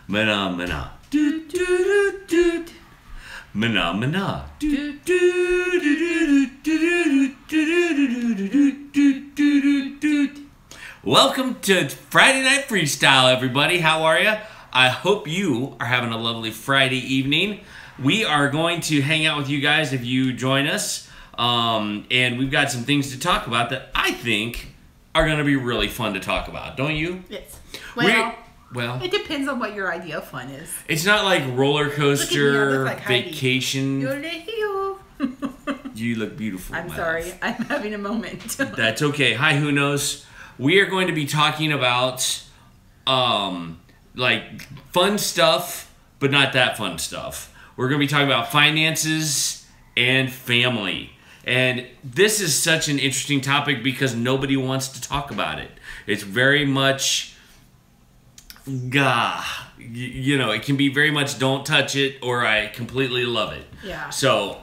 Mana mana. Do do do do. Mana mana. Do do do do do do do. Welcome to Friday Night Freestyle, everybody. How are you? I hope you are having a lovely Friday evening. We are going to hang out with you guys if you join us. And we've got some things to talk about that I think are going to be really fun to talk about. Don't you? Yes. Well, it depends on what your idea of fun is. It's not like roller coaster, like vacation. You look beautiful. I'm sorry. I'm having a moment. That's okay. Hi, who knows? We are going to be talking about like fun stuff, but not that fun stuff. We're going to be talking about finances and family. And this is such an interesting topic because nobody wants to talk about it. It's very much, you know, it can be very much don't touch it or I completely love it. Yeah. So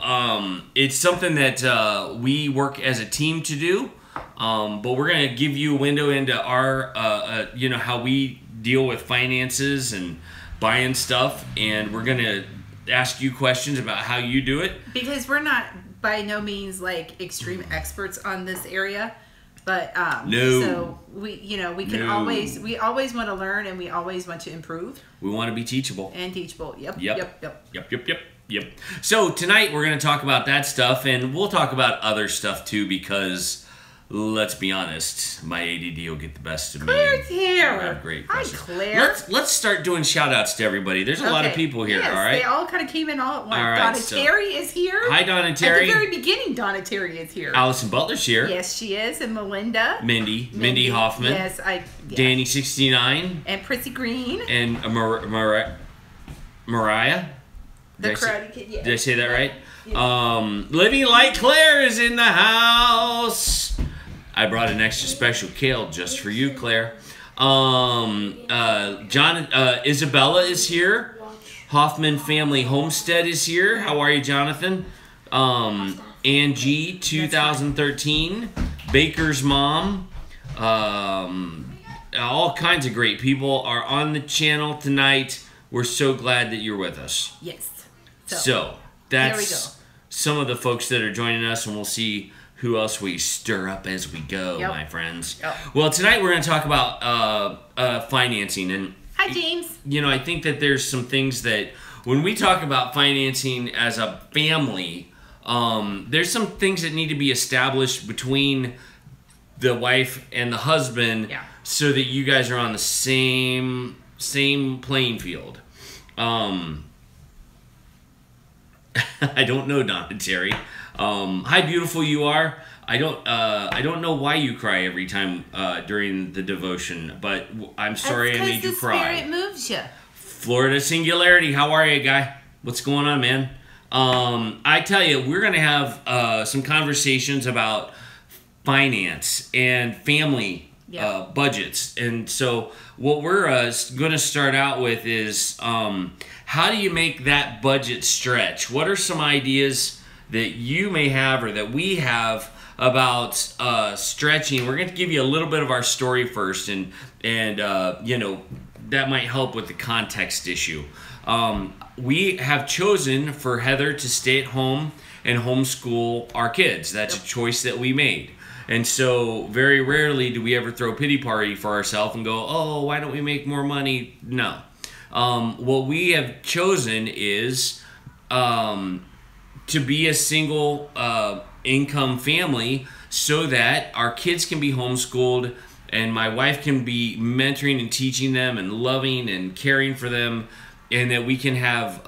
it's something that we work as a team to do. But we're going to give you a window into our, you know, how we deal with finances and buying stuff. And we're going to ask you questions about how you do it. Because we're not by no means like extreme experts on this area. But no. So we, you know, we can always want to learn and we always want to improve. We want to be teachable. And teachable. Yep. Yep. So tonight we're going to talk about that stuff, and we'll talk about other stuff too because let's be honest, my ADD will get the best of me. Claire's here. Great. Hi, Claire. Let's start doing shout outs to everybody. There's a lot of people here, yes, all right? They all kind of came in all at once. All right, Donna Terry is here. Hi, Donna Terry. At the very beginning, Donna Terry is here. Allison Butler's here. Yes, she is. And Melinda. Mindy Hoffman. Yes, Danny 69. And Prissy Green. And Mariah. The Karate Kid, yeah. Did I say that right? Yeah. Living Like Claire is in the house. I brought an extra special kale just for you, Claire. Isabella is here. Hoffman Family Homestead is here. How are you, Jonathan? Angie 2013. Baker's mom. All kinds of great people are on the channel tonight. We're so glad that you're with us. Yes. So that's some of the folks that are joining us, and we'll see who else we stir up as we go, my friends. Yep. Well, tonight we're going to talk about financing. And hi, James. You know, I think that there's some things that when we talk about financing as a family, there's some things that need to be established between the wife and the husband so that you guys are on the same playing field. I don't know, Donna Terry. Hi, beautiful you are. I don't know why you cry every time during the devotion, but I'm sorry I made you cry. The Spirit moves you. Florida Singularity, how are you, guy? What's going on, man? I tell you, we're gonna have some conversations about finance and family budgets, and so what we're going to start out with is how do you make that budget stretch? What are some ideas that you may have or that we have about stretching? We're going to give you a little bit of our story first, and you know, that might help with the context issue. We have chosen for Heather to stay at home and homeschool our kids. That's a choice that we made. And so very rarely do we ever throw a pity party for ourselves and go, oh, why don't we make more money? No. What we have chosen is to be a single income family so that our kids can be homeschooled and my wife can be mentoring and teaching them and loving and caring for them, and that we can have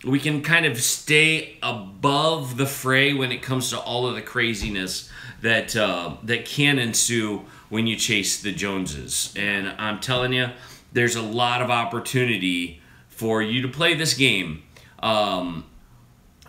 we can kind of stay above the fray when it comes to all of the craziness that that can ensue when you chase the Joneses. And I'm telling you, there's a lot of opportunity for you to play this game.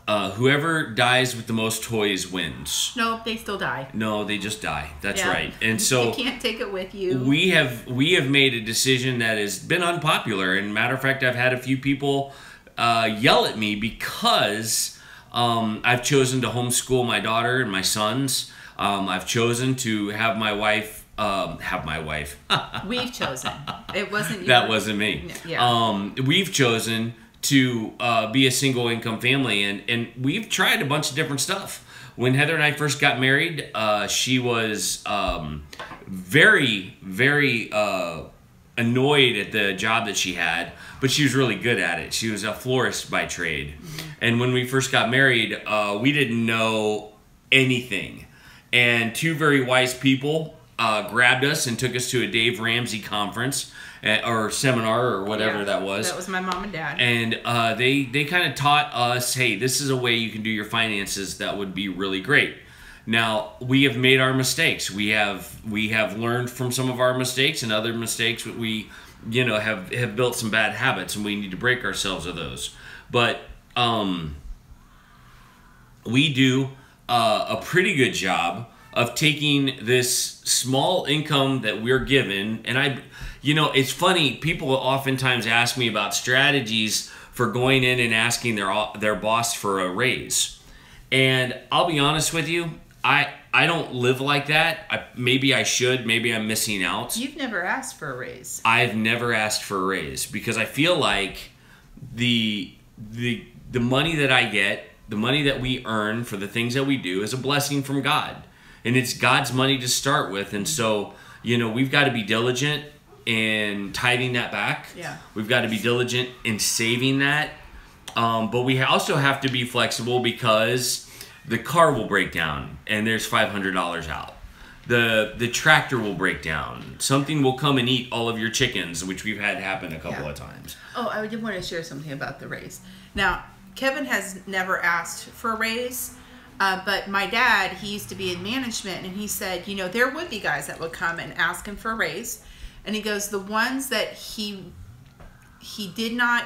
Whoever dies with the most toys wins. No, they still die. No, they just die. That's right. And so you can't take it with you. We have made a decision that has been unpopular. And matter of fact, I've had a few people yell at me because I've chosen to homeschool my daughter and my sons. I've chosen to have my wife. We've chosen. It wasn't you. That wasn't me. Yeah. We've chosen to be a single income family, and we've tried a bunch of different stuff. When Heather and I first got married, she was very, very annoyed at the job that she had, but she was really good at it. She was a florist by trade. And when we first got married, we didn't know anything. And two very wise people grabbed us and took us to a Dave Ramsey conference or seminar or whatever that was. That was my mom and dad. And they kind of taught us, hey, this is a way you can do your finances that would be really great. Now, we have made our mistakes. We have learned from some of our mistakes, and other mistakes that we, have built some bad habits, and we need to break ourselves of those. But we do a pretty good job of taking this small income that we're given, and it's funny, people oftentimes ask me about strategies for going in and asking their boss for a raise. And I'll be honest with you, I don't live like that. Maybe I should. Maybe I'm missing out. You've never asked for a raise. I've never asked for a raise because I feel like the money that I get, the money that we earn for the things that we do is a blessing from God. And it's God's money to start with. And so, we've got to be diligent in tithing that back. Yeah. We've got to be diligent in saving that. But we also have to be flexible because the car will break down and there's $500 out. The tractor will break down. Something will come and eat all of your chickens, which we've had happen a couple of times. Oh, I did want to share something about the raise. Now, Kevin has never asked for a raise, but my dad, he used to be in management, and he said, there would be guys that would come and ask him for a raise. And he goes, the ones that he did not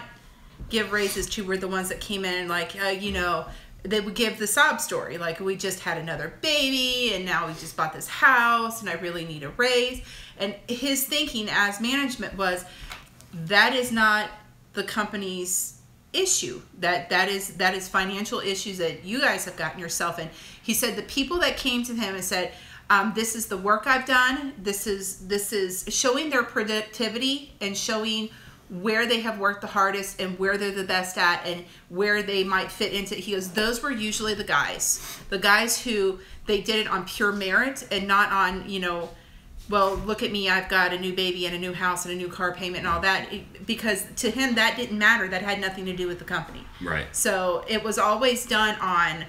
give raises to were the ones that came in and they would give the sob story, like, we just had another baby and now we just bought this house and I really need a raise. And his thinking as management was, that is not the company's issue. That is financial issues that you guys have gotten yourself in. He said the people that came to him and said, this is the work I've done. This is showing their productivity and showing where they have worked the hardest and where they're the best at and where they might fit into it. He goes, those were usually the guys who they did it on pure merit and not on, well, look at me, I've got a new baby and a new house and a new car payment and all that. Because to him, that didn't matter. That had nothing to do with the company. Right. So it was always done on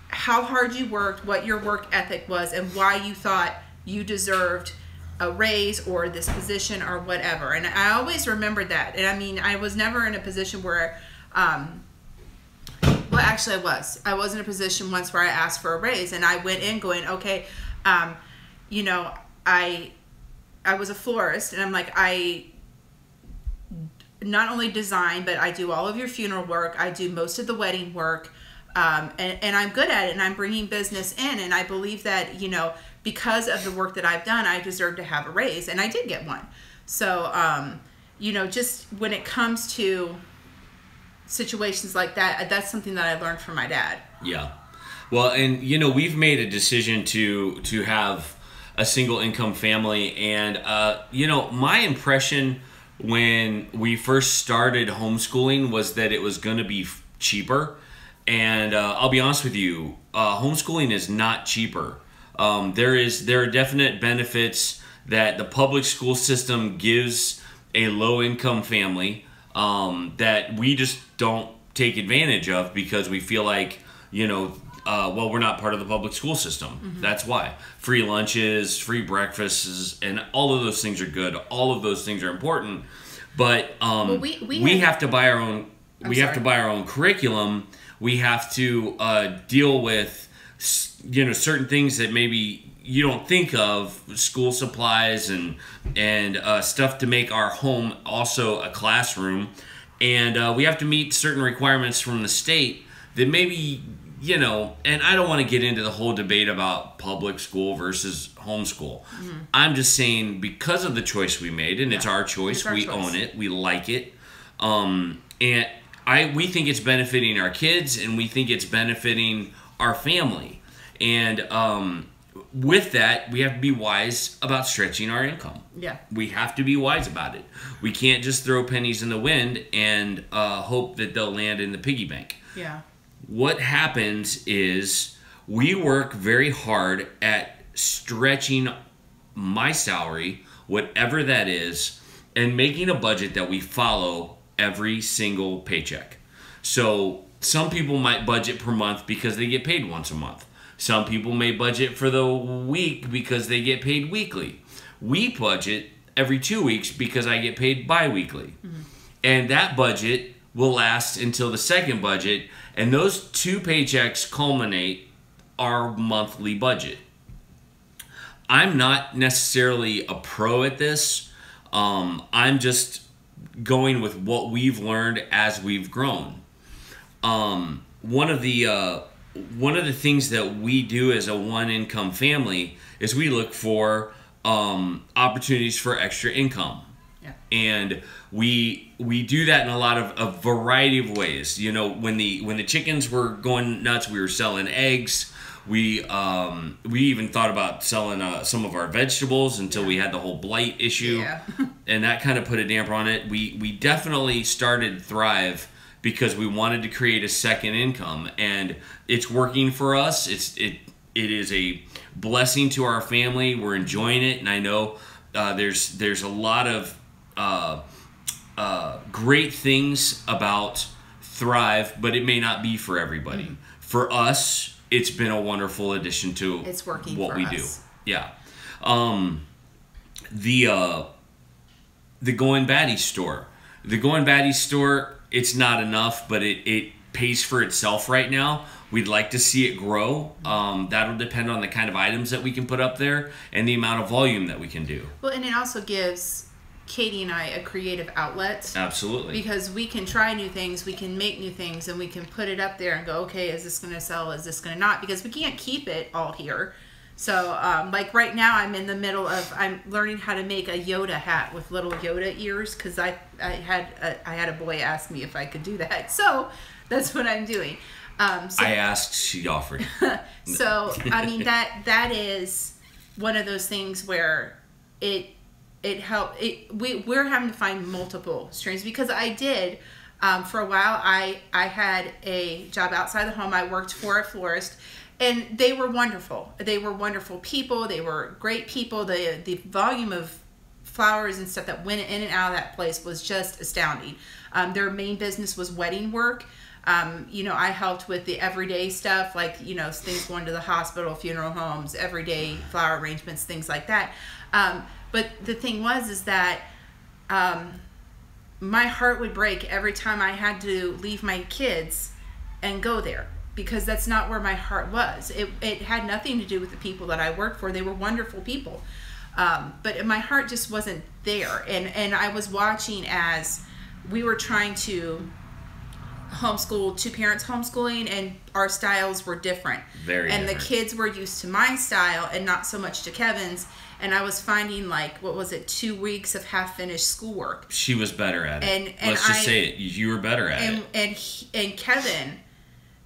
how hard you worked, what your work ethic was, and why you thought you deserved a raise or this position or whatever. And I always remembered that. And I mean, I was never in a position where, well, actually I was in a position once where I asked for a raise, and I went in going, okay, I was a florist, and I'm like, I not only design, but I do all of your funeral work. I do most of the wedding work. And I'm good at it, and I'm bringing business in, and I believe that, because of the work that I've done, I deserve to have a raise, and I did get one. So, just when it comes to situations like that, that's something that I learned from my dad. Yeah. Well, and, we've made a decision to have a single income family, and, my impression when we first started homeschooling was that it was going to be cheaper. And I'll be honest with you, homeschooling is not cheaper. There are definite benefits that the public school system gives a low-income family that we just don't take advantage of because we feel like, we're not part of the public school system. Mm-hmm. That's why. Free lunches, free breakfasts, and all of those things are good. All of those things are important. But we have to buy our own. Have to buy our own curriculum. We have to deal with, certain things that maybe you don't think of, school supplies and stuff to make our home also a classroom. And we have to meet certain requirements from the state that maybe, and I don't want to get into the whole debate about public school versus homeschool. Mm-hmm. I'm just saying because of the choice we made, and it's our choice, we own it, we like it, and we think it's benefiting our kids, and we think it's benefiting our family. And with that, we have to be wise about stretching our income. Yeah. We have to be wise about it. We can't just throw pennies in the wind and hope that they'll land in the piggy bank. Yeah. What happens is we work very hard at stretching my salary, whatever that is, and making a budget that we follow every single paycheck. So some people might budget per month because they get paid once a month. Some people may budget for the week because they get paid weekly. We budget every 2 weeks because I get paid bi-weekly. Mm-hmm. And that budget will last until the second budget, and those 2 paychecks culminate our monthly budget. I'm not necessarily a pro at this. I'm just going with what we've learned as we've grown. One of the things that we do as a one-income family is we look for opportunities for extra income. Yeah. And we do that in a lot of a variety of ways. You know, when the chickens were going nuts, we were selling eggs. We even thought about selling some of our vegetables until we had the whole blight issue. Yeah. And that kind of put a damper on it. We definitely started Thrive because we wanted to create a second income, and it's working for us. It is a blessing to our family. We're enjoying it, and I know there's a lot of great things about Thrive, but it may not be for everybody. Mm-hmm. For us, it's been a wonderful addition to it's working what for we us. do. Yeah. The Goin Batty store. The Goin Batty store, it's not enough, but it pays for itself right now. We'd like to see it grow. That'll depend on the kind of items that we can put up there and the amount of volume that we can do. Well, and it also gives Katie and I a creative outlet. Absolutely. Because we can try new things, we can make new things, and we can put it up there and go, okay, is this going to sell? Is this going to not? Because we can't keep it all here. So, like right now, I'm in the middle of, I'm learning how to make a Yoda hat with little Yoda ears, because I had a boy ask me if I could do that. So that's what I'm doing. I asked, she offered. So, I mean, that is one of those things where it helped. We're having to find multiple streams, because I did, for a while, I had a job outside the home. I worked for a florist, and they were wonderful. They were wonderful people. They were great people. The volume of flowers and stuff that went in and out of that place was just astounding. Their main business was wedding work. You know, I helped with the everyday stuff, like, you know, things going to the hospital, funeral homes, everyday flower arrangements, things like that. But the thing is that my heart would break every time I had to leave my kids and go there, because that's not where my heart was. It had nothing to do with the people that I worked for. They were wonderful people. But my heart just wasn't there. And I was watching as we were trying to homeschool, 2 parents homeschooling, and our styles were different. Very and different. The kids were used to my style and not so much to Kevin's. And I was finding, like, what was it, 2 weeks of half-finished schoolwork. She was better at it. And let's just say it. You were better at it. And Kevin,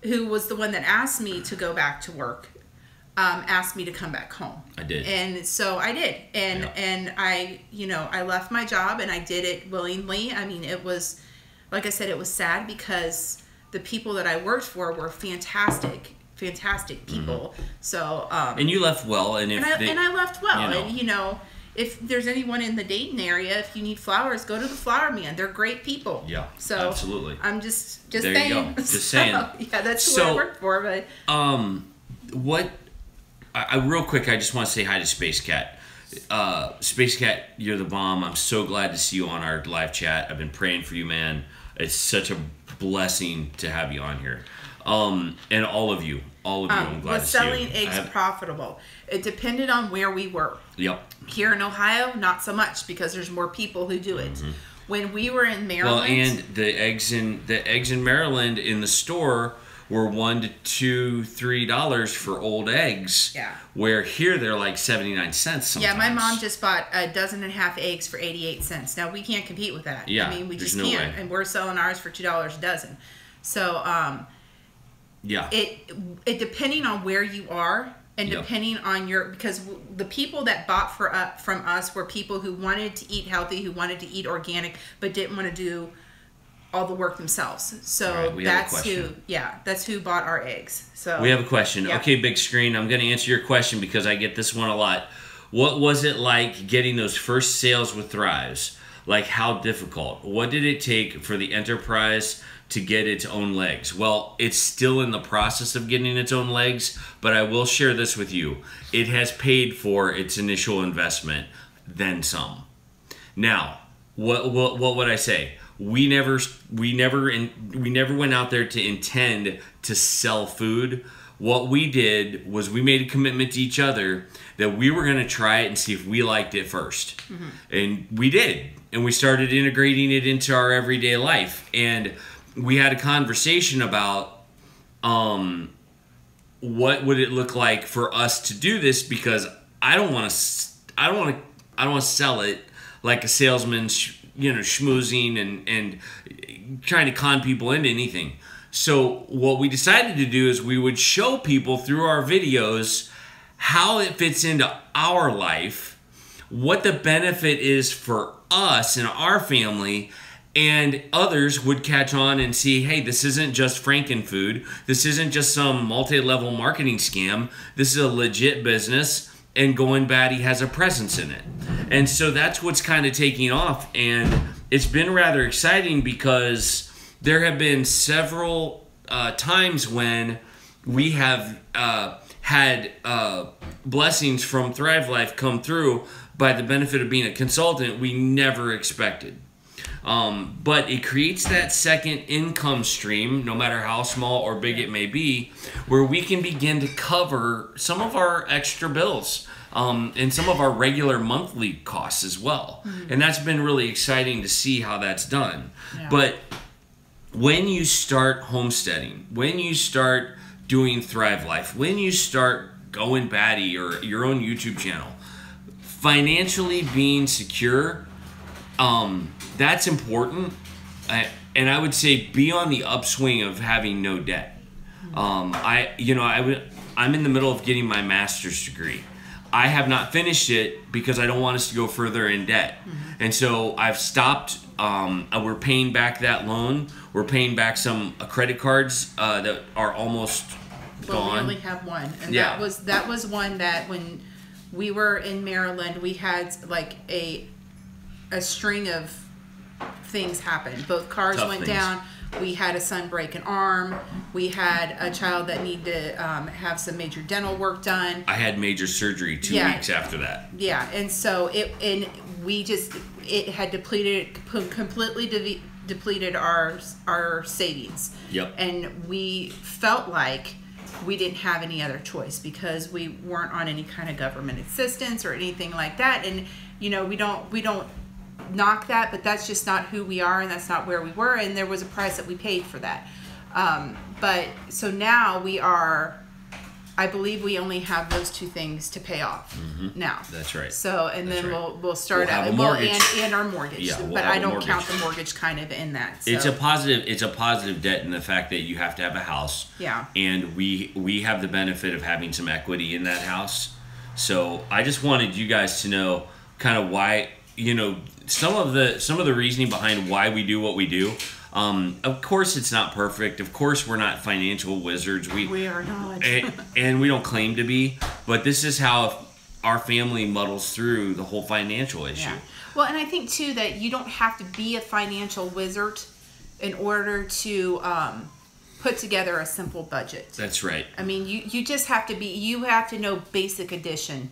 who was the one that asked me to go back to work, asked me to come back home. I did. And so I did. And I, you know, I left my job and I did it willingly. I mean, it was, like I said, it was sad because the people that I worked for were fantastic people. Mm-hmm. So and you left well, and I left well, you know. and you know, if there's anyone in the Dayton area, if you need flowers, go to the Flower Man. They're great people. Yeah, so absolutely. I'm just there saying. You go. Just saying. Yeah, that's who I worked for. But what? Real quick, I just want to say hi to Space Cat. Space Cat, you're the bomb. I'm so glad to see you on our live chat. I've been praying for you, man. It's such a blessing to have you on here. And all of you, I'm glad to see you. Was selling eggs profitable? It depended on where we were. Yep. Here in Ohio, not so much, because there's more people who do it. Mm-hmm. When we were in Maryland, well, and the eggs in Maryland in the store were $1 to $3 for old eggs. Yeah. Where here they're like 79 cents sometimes. Yeah, my mom just bought 1.5 eggs for 88 cents. Now we can't compete with that. Yeah. I mean, we just no can't, way. and we're selling ours for $2 a dozen. So yeah, it depending on where you are, And depending on because the people that bought from us were people who wanted to eat healthy, who wanted to eat organic, but didn't want to do all the work themselves. So that's who bought our eggs. So we have a question. Yeah. Okay, big screen. I'm going to answer your question because I get this one a lot. What was it like getting those first sales with Thrives? Like, how difficult? What did it take for the enterprise to get its own legs? Well, it's still in the process of getting its own legs, but I will share this with you. It has paid for its initial investment, then some. Now, what would I say? We never went out there to intend to sell food. What we did was we made a commitment to each other that we were going to try it and see if we liked it first. Mm-hmm. And we did. And we started integrating it into our everyday life. And we had a conversation about what would it look like for us to do this, because I don't want to sell it like a salesman, schmoozing and trying to con people into anything. So what we decided to do is we would show people through our videos how it fits into our life, what the benefit is for us and our family, and others would catch on and see, hey, this isn't just Frankenfood. This isn't just some multi-level marketing scam. This is a legit business, and Goin Batty has a presence in it. And so that's what's kind of taking off, and it's been rather exciting because there have been several times when we have had blessings from Thrive Life come through by the benefit of being a consultant we never expected. But it creates that second income stream, no matter how small or big it may be, where we can begin to cover some of our extra bills and some of our regular monthly costs as well. Mm-hmm. And that's been really exciting to see how that's done. Yeah. But when you start homesteading, when you start doing Thrive Life, when you start Goin Batty or your own YouTube channel, financially being secure, that's important. And I would say be on the upswing of having no debt. I'm in the middle of getting my master's degree. I have not finished it because I don't want us to go further in debt. Mm-hmm. And so I've stopped. We're paying back that loan. We're paying back some credit cards that are almost gone. We only have one. And that was one that when we were in Maryland, we had like a string of things happen. Both cars went down. We had a son break an arm. We had a child that needed to have some major dental work done. I had major surgery 2 weeks after that. Yeah, and so it had completely depleted our savings. Yep. And we felt like we didn't have any other choice because we weren't on any kind of government assistance or anything like that. And we don't knock that, but that's just not who we are, and that's not where we were, and there was a price that we paid for that. But so now I believe we only have those two things to pay off now. That's right. So then we'll start out and our mortgage. Yeah, but I don't count the mortgage kind of in that. So. It's a positive debt in the fact that you have to have a house. Yeah. And we have the benefit of having some equity in that house. So I just wanted you guys to know kind of why, some of the reasoning behind why we do what we do. Of course, it's not perfect. Of course, we're not financial wizards. We are not. and we don't claim to be. But this is how our family muddles through the whole financial issue. Yeah. Well, and I think, too, that you don't have to be a financial wizard in order to put together a simple budget. That's right. I mean, you just have to know basic addition.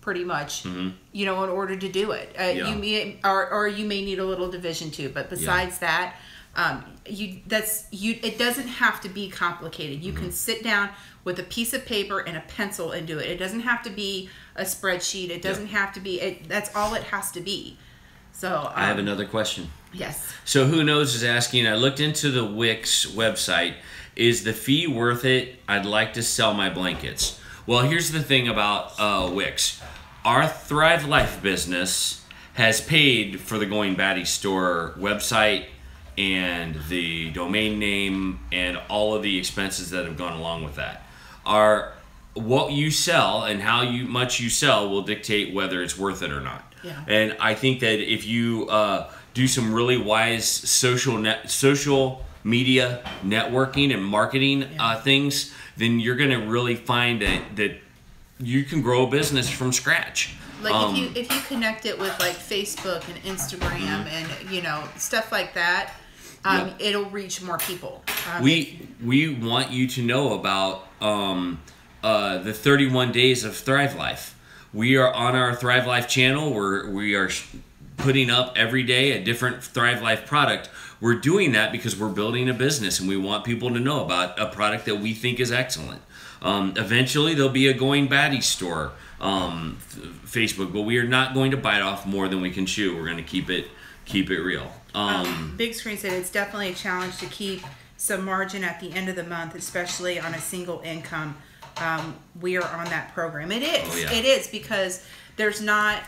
Pretty much, in order to do it. You may need a little division too, but besides that, it doesn't have to be complicated. You can sit down with a piece of paper and a pencil and do it. It doesn't have to be a spreadsheet. It doesn't have to be. That's all it has to be. So I have another question. Yes. So Who Knows is asking. I looked into the Wix website. Is the fee worth it? I'd like to sell my blankets. Well, here's the thing about Wix. Our Thrive Life business has paid for the Goin Batty store website and the domain name and all of the expenses that have gone along with that. Our what you sell and how much you sell will dictate whether it's worth it or not. Yeah. And I think that if you do some really wise social media networking and marketing things, then you're going to really find that you can grow a business from scratch. Like if you connect it with like Facebook and Instagram and stuff like that, it'll reach more people. We want you to know about the 31 days of Thrive Life. We are on our Thrive Life channel where we are putting up every day a different Thrive Life product. We're doing that because we're building a business and we want people to know about a product that we think is excellent. Eventually there'll be a Goin Batty store, Facebook, but we are not going to bite off more than we can chew. We're going to keep it real. Big Screen said it's definitely a challenge to keep some margin at the end of the month, especially on a single income. We are on that program. It is. Oh, yeah. It is, because there's not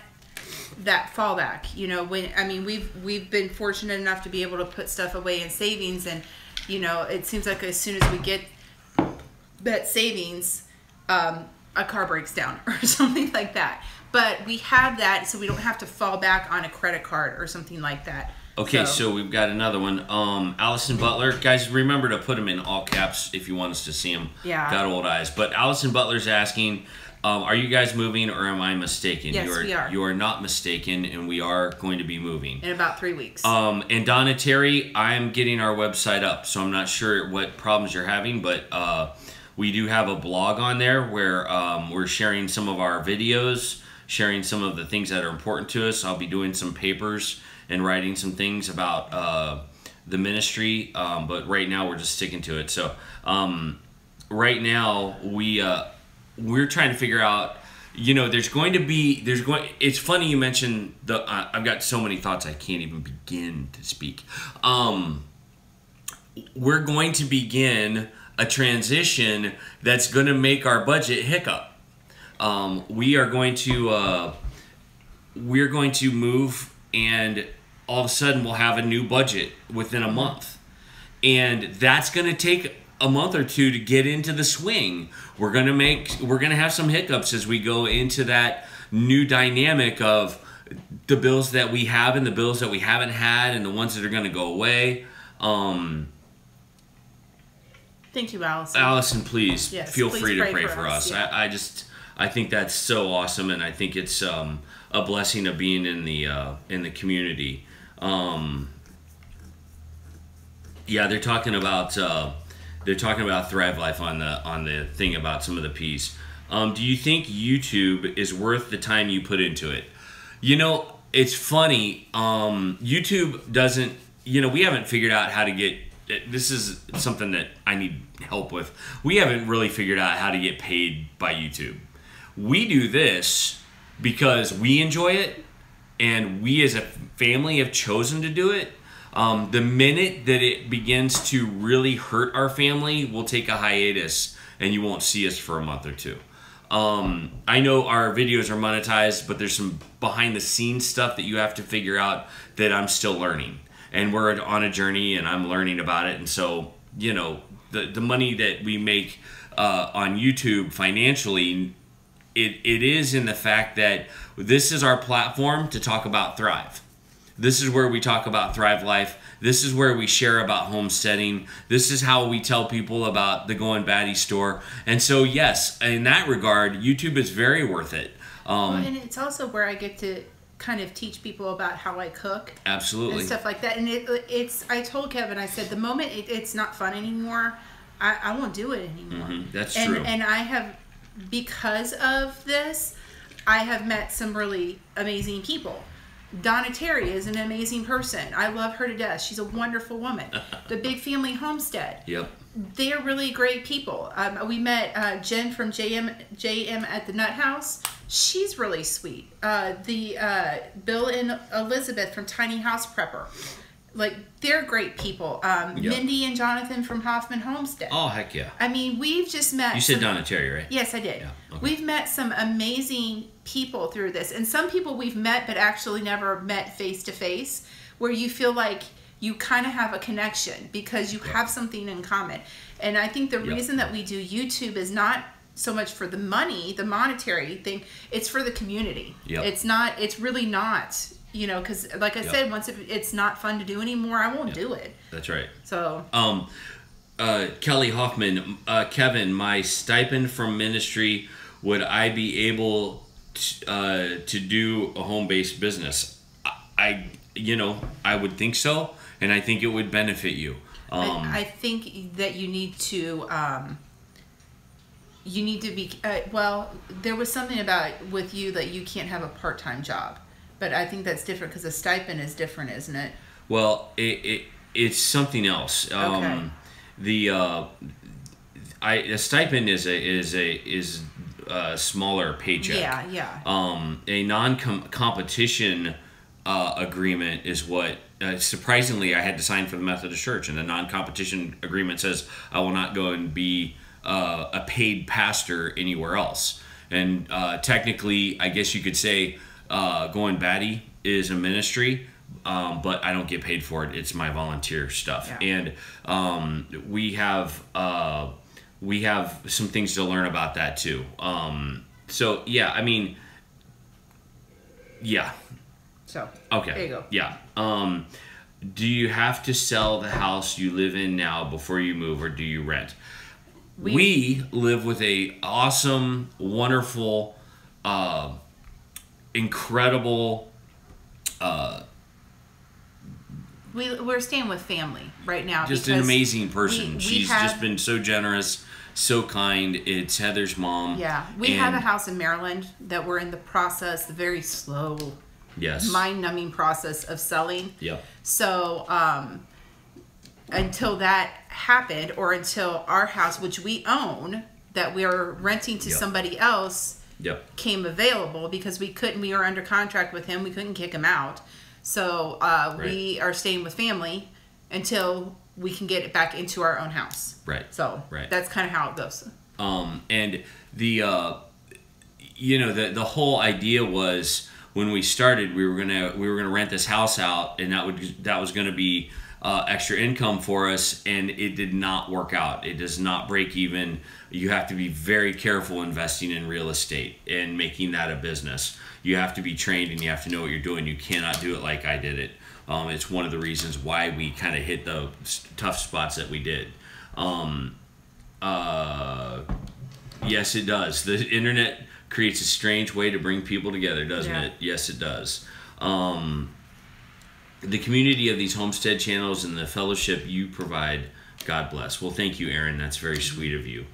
that fallback. We've been fortunate enough to be able to put stuff away in savings, and it seems like as soon as we get that savings, a car breaks down or something like that. But we have that, so we don't have to fall back on a credit card or something like that. Okay, so we've got another one. Allison Butler. Guys, remember to put them in all caps if you want us to see them. Yeah. Got old eyes. But Allison Butler's asking, are you guys moving or am I mistaken? Yes, we are. You are not mistaken, and we are going to be moving. In about 3 weeks. And Donna Terry, I'm getting our website up, so I'm not sure what problems you're having, but we do have a blog on there where we're sharing some of our videos, sharing some of the things that are important to us. I'll be doing some papers and writing some things about the ministry, but right now we're just sticking to it. So right now we're trying to figure out, it's funny you mentioned I've got so many thoughts I can't even begin to speak. We're going to begin a transition that's going to make our budget hiccup. We're going to move, and all of a sudden we'll have a new budget within a month, and that's going to take a month or two to get into the swing. We're going to have some hiccups as we go into that new dynamic of the bills that we have and the bills that we haven't had and the ones that are going to go away. Thank you, Allison. Allison, please feel free to pray for us. Yeah. I think that's so awesome, and I think it's a blessing of being in the community. They're talking about Thrive Life on the thing about some of the P's. Do you think YouTube is worth the time you put into it? It's funny. YouTube doesn't. We haven't figured out how to get. This is something that I need help with. We haven't really figured out how to get paid by YouTube. We do this because we enjoy it, and we as a family have chosen to do it. The minute that it begins to really hurt our family, we'll take a hiatus, and you won't see us for a month or two. I know our videos are monetized, but there's some behind-the-scenes stuff that you have to figure out that I'm still learning. And we're on a journey, and I'm learning about it. And so, the money that we make on YouTube financially, it is in the fact that this is our platform to talk about Thrive. This is where we talk about Thrive Life. This is where we share about homesteading. This is how we tell people about the Goin Batty store. And so, yes, in that regard, YouTube is very worth it. And it's also where I get to kind of teach people about how I cook. Absolutely. And stuff like that. And it's I told Kevin, I said, the moment it's not fun anymore, I won't do it anymore. Mm-hmm. That's true. And I have, because of this, I have met some really amazing people. Donna Terry is an amazing person. I love her to death. She's a wonderful woman. The Big Family Homestead. Yep. They're really great people. We met Jen from JM at the Nut House. She's really sweet. Bill and Elizabeth from Tiny House Prepper. They're great people. Yep. Mindy and Jonathan from Hoffman Homestead. Oh, heck yeah. I mean, we've just met... You said Donna Terry, right? Yes, I did. Yeah. Okay. We've met some amazing people through this. And some people we've met but actually never met face-to-face, where you feel like you kind of have a connection because you have something in common. And I think the reason that we do YouTube is not so much for the money, the monetary thing. It's for the community. Yep. It's not. It's really not. You know, because like I said, once it's not fun to do anymore, I won't do it. That's right. So. Kelly Hoffman, Kevin, my stipend from ministry, would I be able to do a home-based business? I would think so, and I think it would benefit you. I think that you need to be well, there was something about with you that you can't have a part-time job, but I think that's different because a stipend is different, isn't it? Well, it's something else. Okay. A stipend is a smaller paycheck. Yeah. A non-competition agreement is what surprisingly I had to sign for the Methodist Church, and the non-competition agreement says I will not go and be a paid pastor anywhere else. And technically, I guess you could say Goin Batty is a ministry. But I don't get paid for it. It's my volunteer stuff, and we have some things to learn about that too. So yeah, I mean, yeah. So okay, there you go. Yeah. Do you have to sell the house you live in now before you move, or do you rent? We live with a awesome, wonderful, incredible. We're staying with family right now. Just an amazing person. She's just been so generous, so kind. It's Heather's mom. Yeah. We have a house in Maryland that we're in the process, the very slow, mind-numbing process of selling. Yep. So until that happened, or until our house, which we own, that we are renting to somebody else, came available, because we were under contract with him. We couldn't kick him out. So we are staying with family until we can get it back into our own house. Right. So that's kind of how it goes. And the the whole idea was, when we started, we were gonna rent this house out, and that was gonna be extra income for us, and it did not work out. It does not break even. You have to be very careful investing in real estate and making that a business. You have to be trained, and you have to know what you're doing. You cannot do it like I did it. It's one of the reasons why we kind of hit the tough spots that we did. Yes, it does. The internet creates a strange way to bring people together, doesn't it? Yes, it does. The community of these homestead channels and the fellowship you provide, God bless. Well, thank you, Aaron. That's very sweet of you.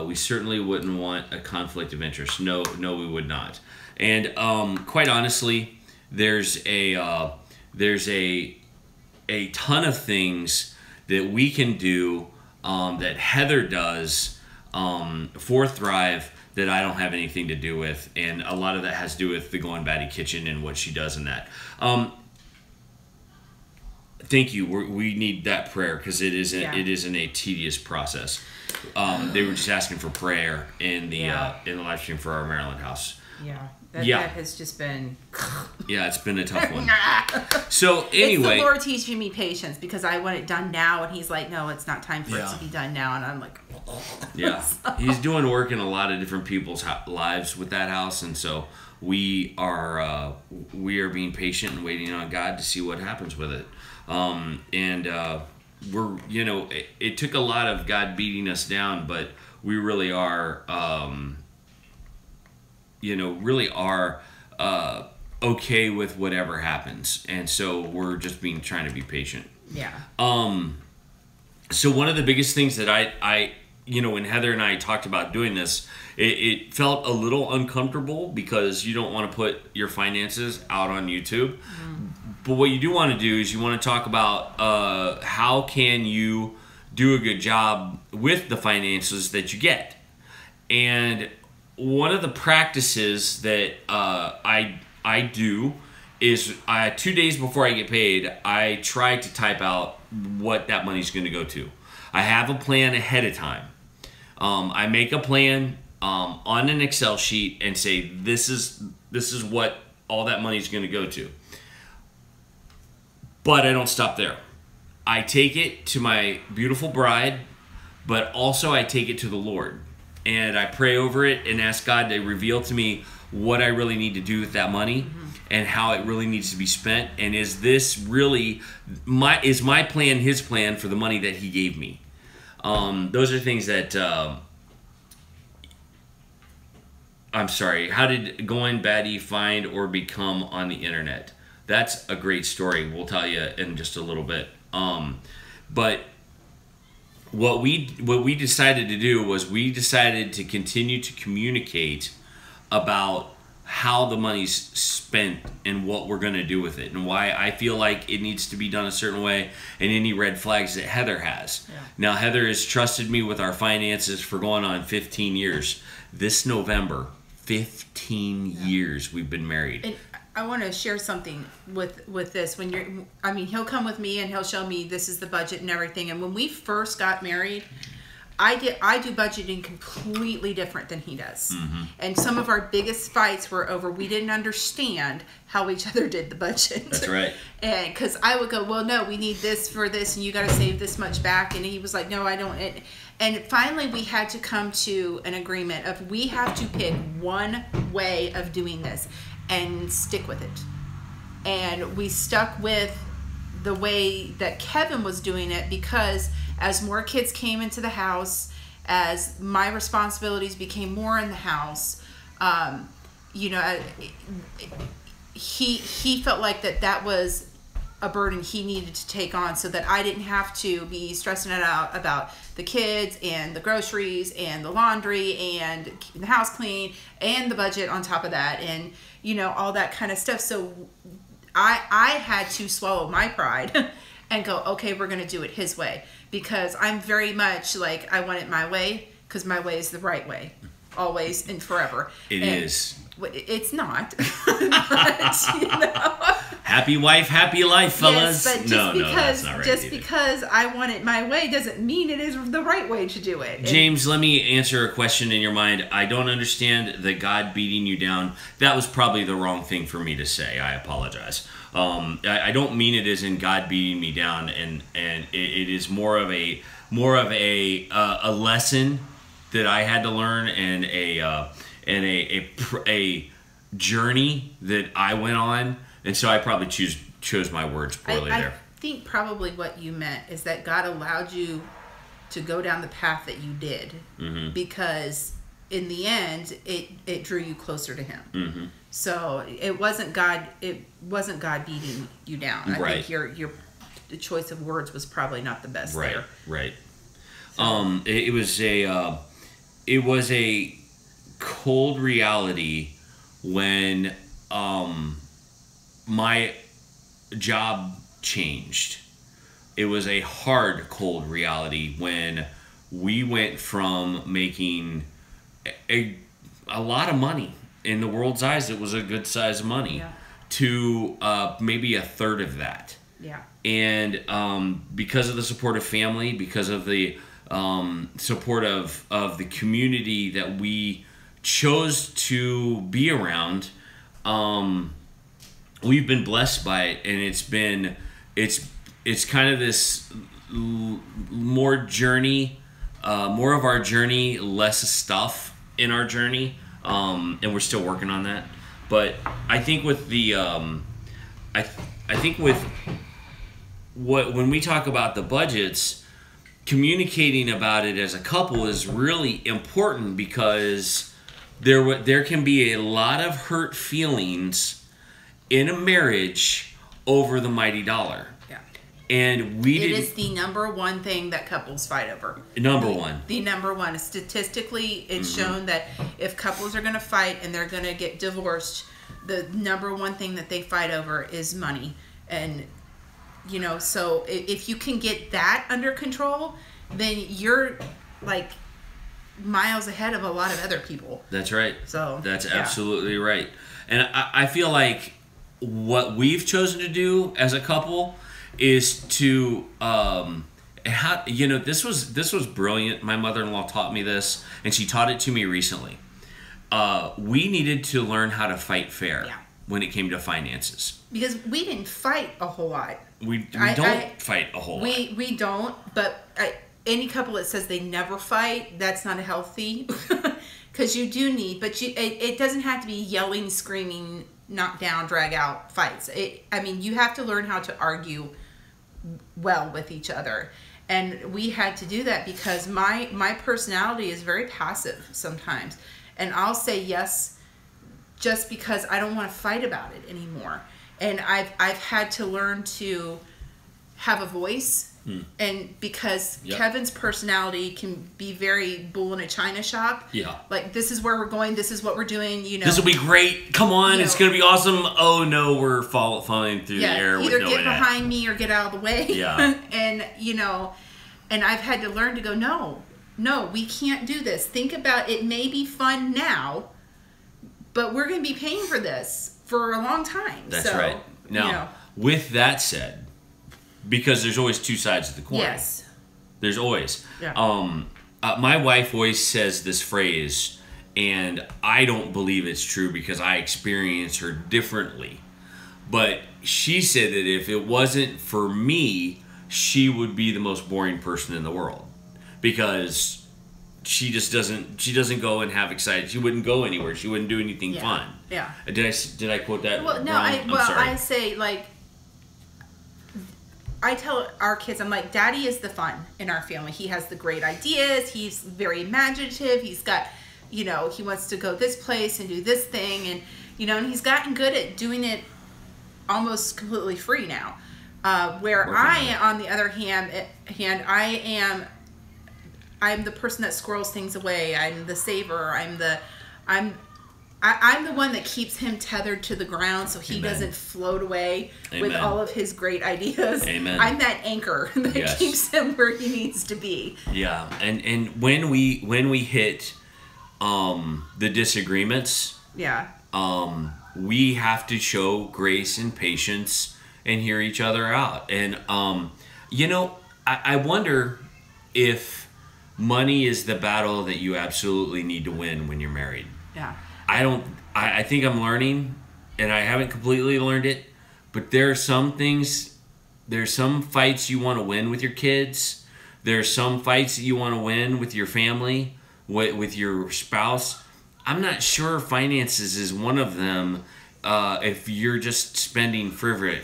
We certainly wouldn't want a conflict of interest. No, we would not. And quite honestly, there's a ton of things that we can do that Heather does for Thrive that I don't have anything to do with, and a lot of that has to do with the Goin Batty kitchen and what she does in that. Thank you. We need that prayer, because it isn't a tedious process. They were just asking for prayer in the live stream for our Maryland house. That has just been... it's been a tough one. So anyway... It's the Lord teaching me patience, because I want it done now, and he's like, no, it's not time for it to be done now. And I'm like... He's doing work in a lot of different people's lives with that house, and so we are being patient and waiting on God to see what happens with it. We're, it took a lot of God beating us down, but we really are... okay with whatever happens, and so we're just trying to be patient. So one of the biggest things that I when Heather and I talked about doing this, it felt a little uncomfortable, because you don't want to put your finances out on YouTube. But what you do want to do is you want to talk about how can you do a good job with the finances that you get. And one of the practices that I do is 2 days before I get paid, I try to type out what that money's going to go to. I have a plan ahead of time. I make a plan on an Excel sheet and say, this is what all that money's going to go to. But I don't stop there. I take it to my beautiful bride, but also I take it to the Lord and I pray over it and ask God to reveal to me what I really need to do with that money and how it really needs to be spent. And is this really my plan his plan for the money that he gave me? Those are things that I'm sorry. How did Goin Batty find or become on the internet? That's a great story. We'll tell you in just a little bit. But what we decided to do was we decided to continue to communicate about how the money's spent and what we're going to do with it and why I feel like it needs to be done a certain way and any red flags that Heather has. Yeah. Now, Heather has trusted me with our finances for going on 15 years. This November, 15 years we've been married. And I want to share something with this. He'll come with me and he'll show me this is the budget and everything. And when we first got married, I do budgeting completely different than he does. Mm-hmm. And some of our biggest fights were over we didn't understand how each other did the budget. That's right. And because I would go, well, no, we need this for this, and you got to save this much back. And he was like, no, I don't. And finally, we had to come to an agreement of we have to pick one way of doing this and stick with it. And we stuck with the way that Kevin was doing it because as more kids came into the house, as my responsibilities became more in the house, he felt like that was a burden he needed to take on so that I didn't have to be stressing it out about the kids and the groceries and the laundry and keeping the house clean and the budget on top of that and, all that kind of stuff. So I had to swallow my pride and go, okay, we're going to do it his way. Because I'm very much like, I want it my way, because my way is the right way, always and forever. It is. It's not. But, Happy wife, happy life, fellas. Yes, but that's not right. Just because I want it my way doesn't mean it is the right way to do it. James, let me answer a question in your mind. I don't understand the God beating you down. That was probably the wrong thing for me to say. I apologize. I don't mean it as in God beating me down, and it is more of a lesson that I had to learn and a journey that I went on, and so I probably chose my words poorly there. I think probably what you meant is that God allowed you to go down the path that you did because in the end it drew you closer to Him. Mm-hmm. So it wasn't God beating you down. I think your the choice of words was probably not the best there. Right. So. It was a cold reality when my job changed. It was a hard, cold reality when we went from making a lot of money. In the world's eyes, it was a good size of money to maybe a third of that. Yeah. And because of the support of family, because of the support of the community that we chose to be around, we've been blessed by it, and it's kind of this more journey, more of our journey, less stuff in our journey, and we're still working on that. But I think with the I think with when we talk about the budgets, communicating about it as a couple is really important because there can be a lot of hurt feelings in a marriage over the mighty dollar. Yeah. And it is the number one thing that couples fight over. The number one. Statistically, it's shown that if couples are going to fight and they're going to get divorced, the number one thing that they fight over is money. And so if you can get that under control, then you're like miles ahead of a lot of other people. That's right. So that's absolutely right. And I feel like what we've chosen to do as a couple is to this was brilliant. My mother-in-law taught me this, and she taught it to me recently. We needed to learn how to fight fair when it came to finances. Because we didn't fight a whole lot. We don't fight a whole lot. We don't, but any couple that says they never fight, that's not healthy. Because you do need, but it doesn't have to be yelling, screaming, knock down, drag out fights. I mean, you have to learn how to argue well with each other. And we had to do that because my personality is very passive sometimes. And I'll say yes just because I don't want to fight about it anymore. And I've had to learn to have a voice. And because Kevin's personality can be very bull in a china shop. Yeah. Like, this is where we're going. This is what we're doing. You know, this will be great. Come on, it's gonna be awesome. Oh no, we're falling through the air. Either get behind me or get out of the way. Yeah. And and I've had to learn to go, no, we can't do this. Think about it. May be fun now, but we're gonna be paying for this for a long time. That's right. Now, with that said. Because there's always two sides of the coin. Yes. There's always. Yeah. My wife always says this phrase, and I don't believe it's true because I experience her differently. But she said that if it wasn't for me, she would be the most boring person in the world. Because she just doesn't go and have excited. She wouldn't go anywhere. She wouldn't do anything fun. Yeah. Did I quote that wrong? I'm sorry. I say, like, I tell our kids, I'm like, Daddy is the fun in our family. He has the great ideas. He's very imaginative. He's got, he wants to go this place and do this thing. And, and he's gotten good at doing it almost completely free now. Where I, on the other hand, I'm the person that squirrels things away. I'm the saver. I'm the one that keeps him tethered to the ground so he doesn't float away with all of his great ideas. Amen. I'm that anchor that keeps him where he needs to be. Yeah, and when we hit the disagreements, we have to show grace and patience and hear each other out. And I wonder if money is the battle that you absolutely need to win when you're married. Yeah. I think I'm learning, and I haven't completely learned it, but there are some things, there's some fights you want to win with your kids. There's some fights that you want to win with your family, with your spouse. I'm not sure finances is one of them if you're just spending frivolously.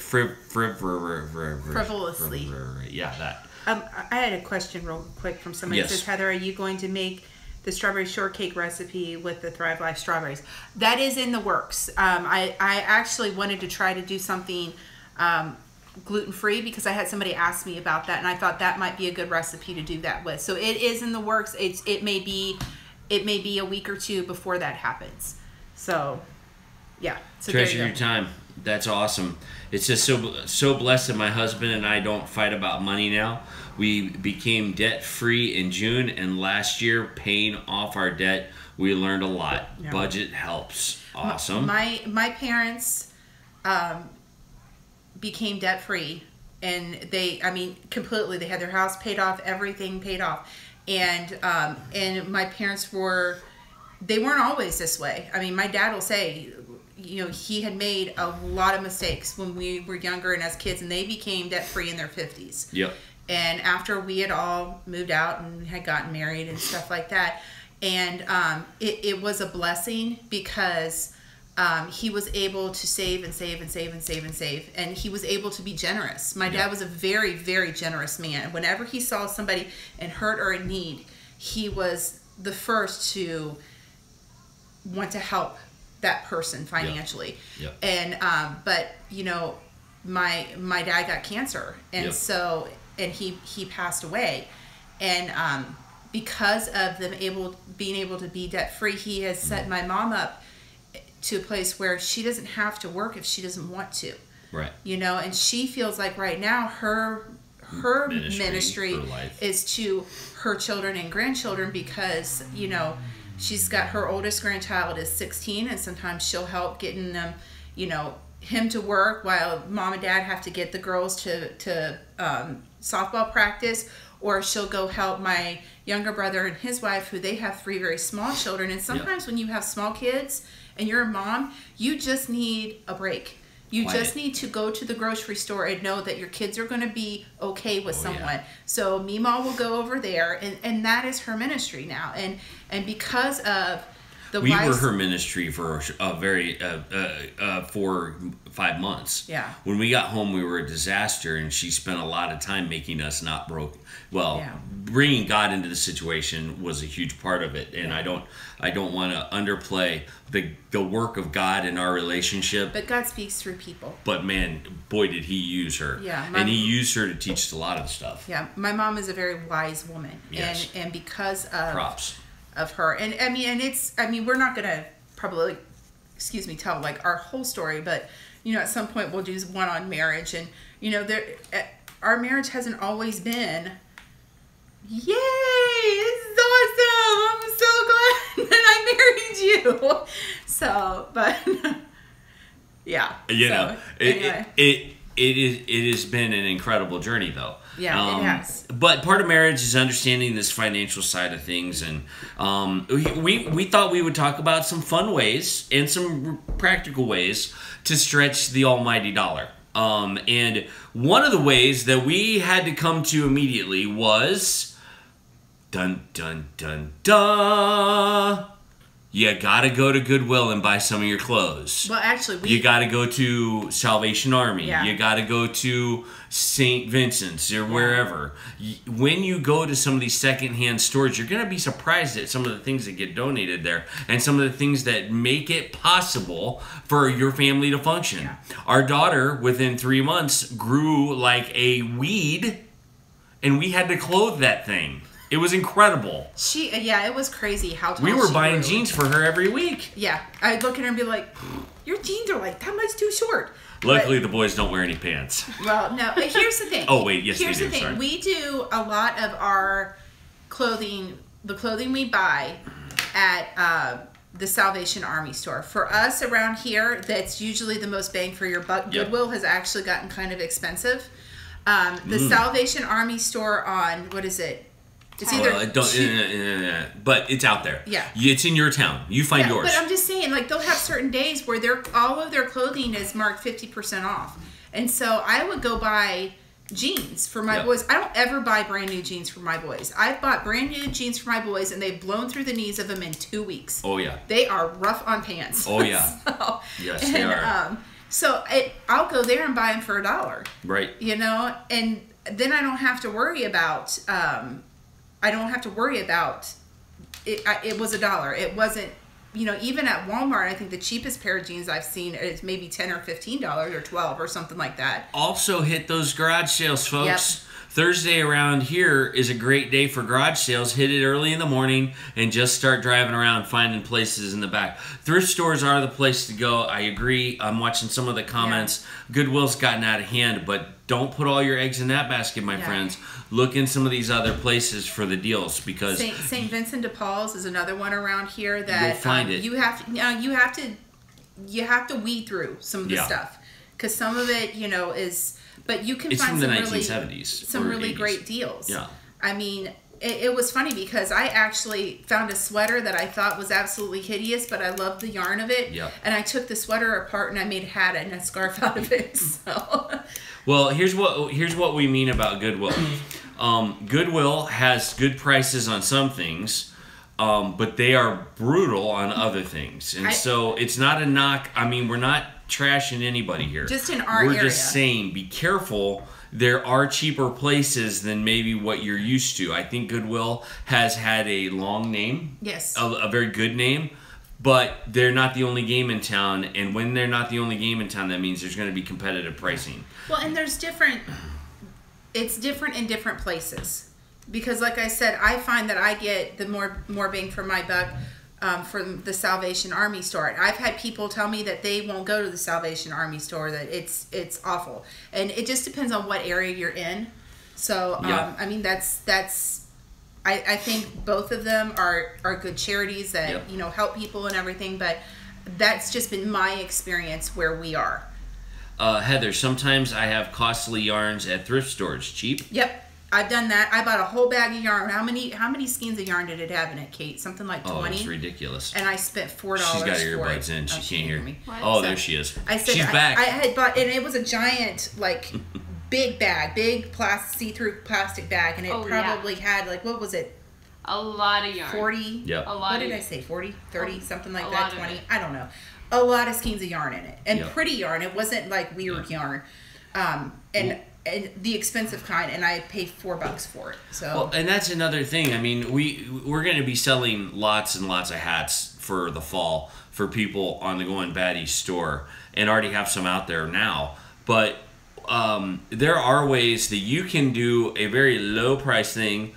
Yeah, that. I had a question real quick from somebody. It says, Heather, are you going to make the strawberry shortcake recipe with the Thrive Life strawberries? That is in the works. I actually wanted to try to do something gluten-free because I had somebody ask me about that, and I thought that might be a good recipe to do that with. So it is in the works. It may be a week or two before that happens. So yeah. So treasure your time. That's awesome. It's just so blessed that my husband and I don't fight about money now. We became debt-free in June, and last year, paying off our debt, we learned a lot. Yeah. Budget helps. Awesome. My parents became debt-free, and completely. They had their house paid off, everything paid off. And my parents they weren't always this way. I mean, my dad will say, he had made a lot of mistakes when we were younger and as kids, and they became debt-free in their 50s. Yep. And after we had all moved out and had gotten married and stuff like that, and it was a blessing because he was able to save and save and save and save and save, and he was able to be generous. My dad was a very, very generous man. Whenever he saw somebody in hurt or in need, he was the first to want to help that person financially. Yep. And but my dad got cancer, and so. And he passed away, and because of them being able to be debt free, he has set my mom up to a place where she doesn't have to work if she doesn't want to. Right. And she feels like right now her ministry is to her children and grandchildren because she's got her oldest grandchild is 16, and sometimes she'll help getting them him to work while mom and dad have to get the girls to softball practice, or she'll go help my younger brother and his wife, who they have 3 very small children. And sometimes when you have small kids and you're a mom, you just need a break. You just need to go to the grocery store and know that your kids are going to be okay with someone. Yeah. So Mima will go over there, and that is her ministry now. And because of the we were her ministry for a very 4-5 months. Yeah. When we got home, we were a disaster, and she spent a lot of time making us not broke. Well, bringing God into the situation was a huge part of it, and I don't want to underplay the work of God in our relationship. But God speaks through people. But man, boy, did He use her. Yeah, and He used her to teach us a lot of stuff. Yeah, my mom is a very wise woman. Yes. And because of props of her, and we're not gonna probably, tell like our whole story, but at some point we'll do one on marriage, and our marriage hasn't always been. Yay! It's awesome! I'm so glad that I married you. So, but yeah. Anyway. It has been an incredible journey, though. Yeah, it has. But part of marriage is understanding this financial side of things, and we thought we would talk about some fun ways and some practical ways to stretch the almighty dollar. And one of the ways that we had to come to immediately was. Dun, dun, dun, dun. You gotta go to Goodwill and buy some of your clothes. Well, actually, you gotta go to Salvation Army. Yeah. You gotta go to St. Vincent's or wherever. When you go to some of these secondhand stores, you're gonna be surprised at some of the things that get donated there and some of the things that make it possible for your family to function. Yeah. Our daughter, within 3 months, grew like a weed, and we had to clothe that thing. It was incredible. It was crazy how tall we were she buying grew. jeans for her every week. Yeah, I'd look at her and be like, "Your jeans are like that much too short." Luckily, the boys don't wear any pants. Well, no. But here's the thing. Oh wait, yes, here's they do. the thing. Sorry. We do a lot of our clothing, the clothing we buy at the Salvation Army store. For us around here, that's usually the most bang for your buck. Yep. Goodwill has actually gotten kind of expensive. The Salvation Army store on what is it? It's either but it's out there. Yeah. It's in your town. You find yours. But I'm just saying, like, they'll have certain days where all of their clothing is marked 50% off. And so I would go buy jeans for my boys. I don't ever buy brand new jeans for my boys. I've bought brand new jeans for my boys, and they've blown through the knees of them in 2 weeks. Oh, yeah. They are rough on pants. Oh, yeah. Yes, they are. I'll go there and buy them for $1. Right. And then I don't have to worry about... it. It was $1. It wasn't, even at Walmart, I think the cheapest pair of jeans I've seen is maybe $10 or $15 or $12 or something like that. Also hit those garage sales, folks. Yep. Thursday around here is a great day for garage sales. Hit it early in the morning and just start driving around finding places in the back. Thrift stores are the place to go. I agree. I'm watching some of the comments. Yeah. Goodwill's gotten out of hand, but don't put all your eggs in that basket, my friends. Look in some of these other places for the deals, because St. Vincent de Paul's is another one around here that you'll find it. You have to weed through some of the stuff, because some of it is. But you can find from the 1970s, some really 80s. Great deals. Yeah. I mean, it was funny because I actually found a sweater that I thought was absolutely hideous, but I loved the yarn of it. Yep. And I took the sweater apart and I made a hat and a scarf out of it. So. Well, here's what we mean about Goodwill. Goodwill has good prices on some things, but they are brutal on other things. And so it's not a knock. I mean, we're not trashing anybody here. Just in our area. We're just saying, be careful. There are cheaper places than maybe what you're used to. I think Goodwill has had a long name. Yes. A very good name. But they're not the only game in town. And when they're not the only game in town, that means there's going to be competitive pricing. Well, and it's different in different places. Because like I said, I find that I get the more bang for my buck from the Salvation Army store. I've had people tell me that they won't go to the Salvation Army store, that it's awful. And it just depends on what area you're in. So, I mean, I think both of them are good charities that, help people and everything. But that's just been my experience where we are. Heather, sometimes I have costly yarns at thrift stores. Cheap? Yep. I've done that. I bought a whole bag of yarn. How many skeins of yarn did it have in it, Kate? Something like 20. Oh, it's ridiculous. And I spent $4 She's got for earbuds it. in. She can't hear me. Oh, So there she is. I said She's back. I had bought, and it was a giant, like, big bag, big see-through plastic bag, and it probably had, like, what was it? A lot of yarn. 40? Yep. A lot. What did I say? 40? 30? Something like a that? lot 20? I don't know. A lot of skeins of yarn in it. And Yep. pretty yarn. It wasn't, like, weird yarn. And the expensive kind, and I paid $4 for it. So, well, and that's another thing. I mean, we're going to be selling lots and lots of hats for the fall for people on the Goin Batty store, and already have some out there now. But there are ways that you can do a very low price thing.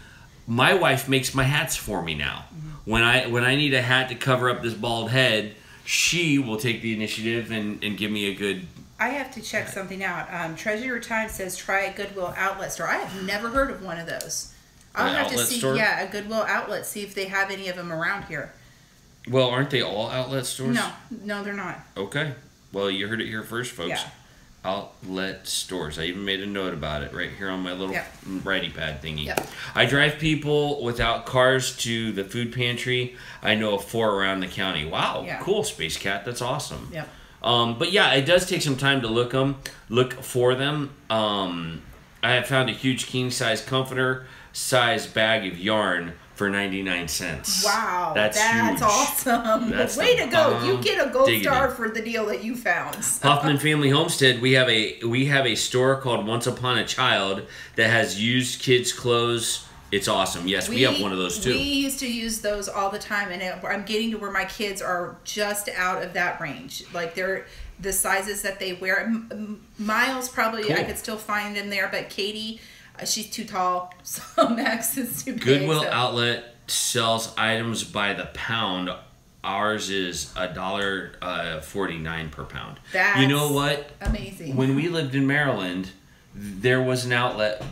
My wife makes my hats for me now. Mm-hmm. When I need a hat to cover up this bald head, she will take the initiative and give me a good. I have to check something out. Treasure Your Time says try a Goodwill outlet store. I have never heard of one of those. I'll have to see. Store? Yeah, a Goodwill outlet. See if they have any of them around here. Well, aren't they all outlet stores? No, they're not. Okay. Well, you heard it here first, folks. Yeah. Outlet stores. I even made a note about it right here on my little writing pad thingy. Yep. I drive people without cars to the food pantry. I know of 4 around the county. Wow, cool, Space Cat. That's awesome. Yep. But yeah, it does take some time to look for them. I have found a huge king size comforter size bag of yarn for 99 cents. Wow, that's huge. Awesome. That's way to go! You get a gold diggity. star for the deal that you found. Hoffman Family Homestead. We have a store called Once Upon a Child that has used kids' clothes. It's awesome. Yes, we have one of those too. We used to use those all the time, and I'm getting to where my kids are just out of that range. Like they're the sizes that they wear. Miles probably cool. I could still find in there, but Katie, she's too tall, so Max is too big. Goodwill Outlet sells items by the pound. Ours is $1.49 per pound. That's you know what? Amazing. When we lived in Maryland, there was an outlet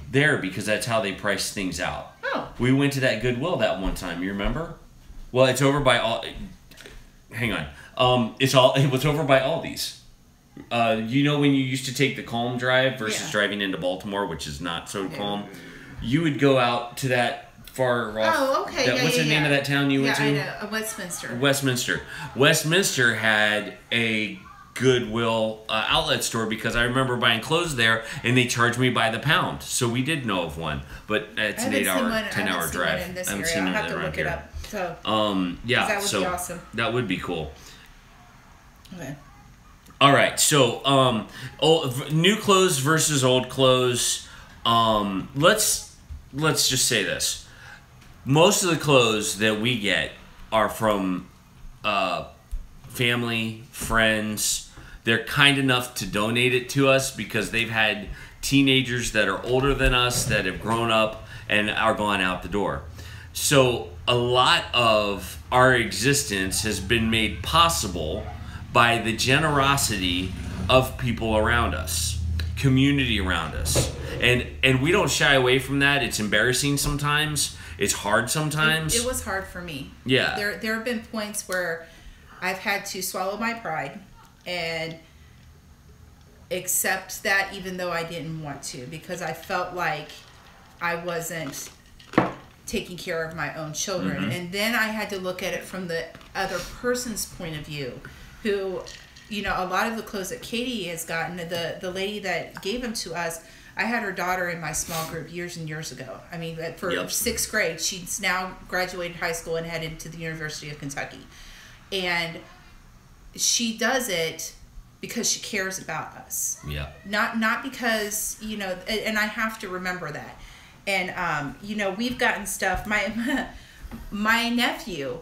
there because that's how they price things out. Oh. We went to that Goodwill that one time. You remember? Well, it's over by all. Hang on. It was over by Aldi's. You know when you used to take the Calm Drive versus driving into Baltimore, which is not so calm, you would go out to that far off. Oh, okay. What's the name of that town you went to? Yeah, I know. Westminster. Westminster had a Goodwill outlet store because I remember buying clothes there and they charged me by the pound. So we did know of one, but it's an 10-hour drive. I haven't seen one. I'll have to look it up. So, that would be awesome. That would be cool. Okay. All right, so new clothes versus old clothes. Let's just say this: most of the clothes that we get are from family, friends. They're kind enough to donate it to us because they've had teenagers that are older than us that have grown up and are gone out the door. So a lot of our existence has been made possible by the generosity of people around us, community around us. And we don't shy away from that. It's embarrassing sometimes. It's hard sometimes. It was hard for me. Yeah. There have been points where I've had to swallow my pride and accept that even though I didn't want to, because I felt like I wasn't taking care of my own children. Mm-hmm. And then I had to look at it from the other person's point of view, who, you know, a lot of the clothes that Katie has gotten, the lady that gave them to us, I had her daughter in my small group years and years ago. I mean, for 6th grade, she's now graduated high school and headed to the University of Kentucky. And she does it because she cares about us. Yeah. Not because, you know, and I have to remember that. And, you know, we've gotten stuff. My nephew,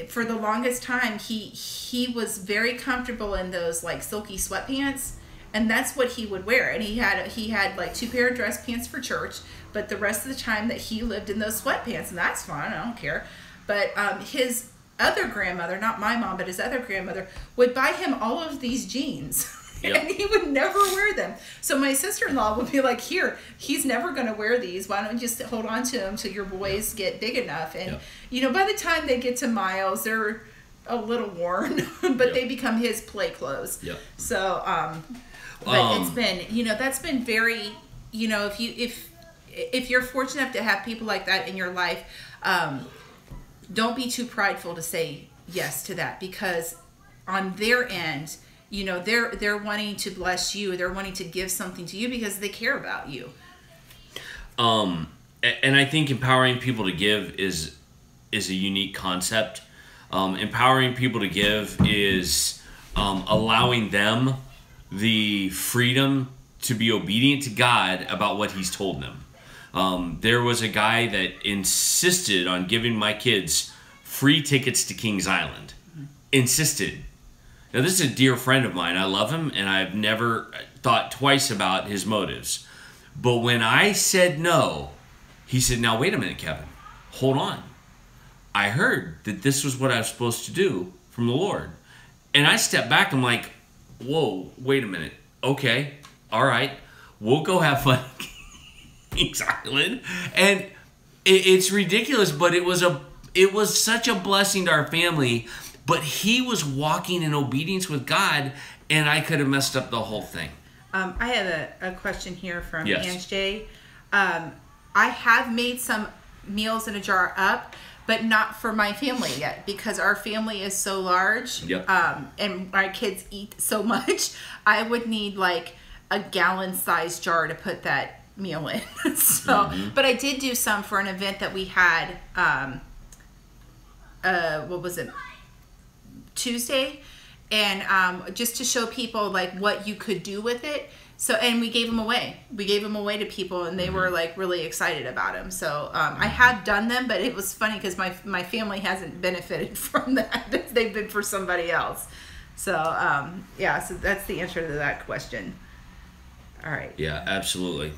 for the longest time, he was very comfortable in those, like, silky sweatpants. And that's what he would wear. And he had like 2 pair of dress pants for church. But the rest of the time that he lived in those sweatpants. And that's fine. I don't care. But his other grandmother, not my mom, but his other grandmother, would buy him all of these jeans. Yep. And he would never wear them. So my sister-in-law would be like, here, he's never going to wear these. Why don't you just hold on to them till your boys get big enough? And, you know, by the time they get to Miles, they're a little worn. But they become his play clothes. Yep. So, but it's been, you know, that's been very, you know, if if you're fortunate enough to have people like that in your life, don't be too prideful to say yes to that, because on their end, you know, they're wanting to bless you. They're wanting to give something to you because they care about you. And I think empowering people to give is a unique concept. Empowering people to give is allowing them the freedom to be obedient to God about what He's told them. There was a guy that insisted on giving my kids free tickets to Kings Island. Insisted. Now, this is a dear friend of mine. I love him, and I've never thought twice about his motives. But when I said no, he said, now, wait a minute, Kevin. Hold on. I heard that this was what I was supposed to do from the Lord. And I stepped back. I'm like, whoa, wait a minute. Okay, all right. We'll go have fun at Kings Island. And it's ridiculous, but it was such a blessing to our family. But he was walking in obedience with God, and I could have messed up the whole thing. I have a question here from Yes. Ange J. I have made some meals in a jar up, but not for my family yet, because our family is so large. Yep. And my kids eat so much. I would need like a gallon-sized jar to put that meal in. So, but I did do some for an event that we had. What was it? Tuesday, and just to show people like what you could do with it. So, and we gave them away. We gave them away to people, and they were like really excited about them. So I have done them, but it was funny because my family hasn't benefited from that. They've been for somebody else. So yeah, so that's the answer to that question. All right. Yeah, absolutely.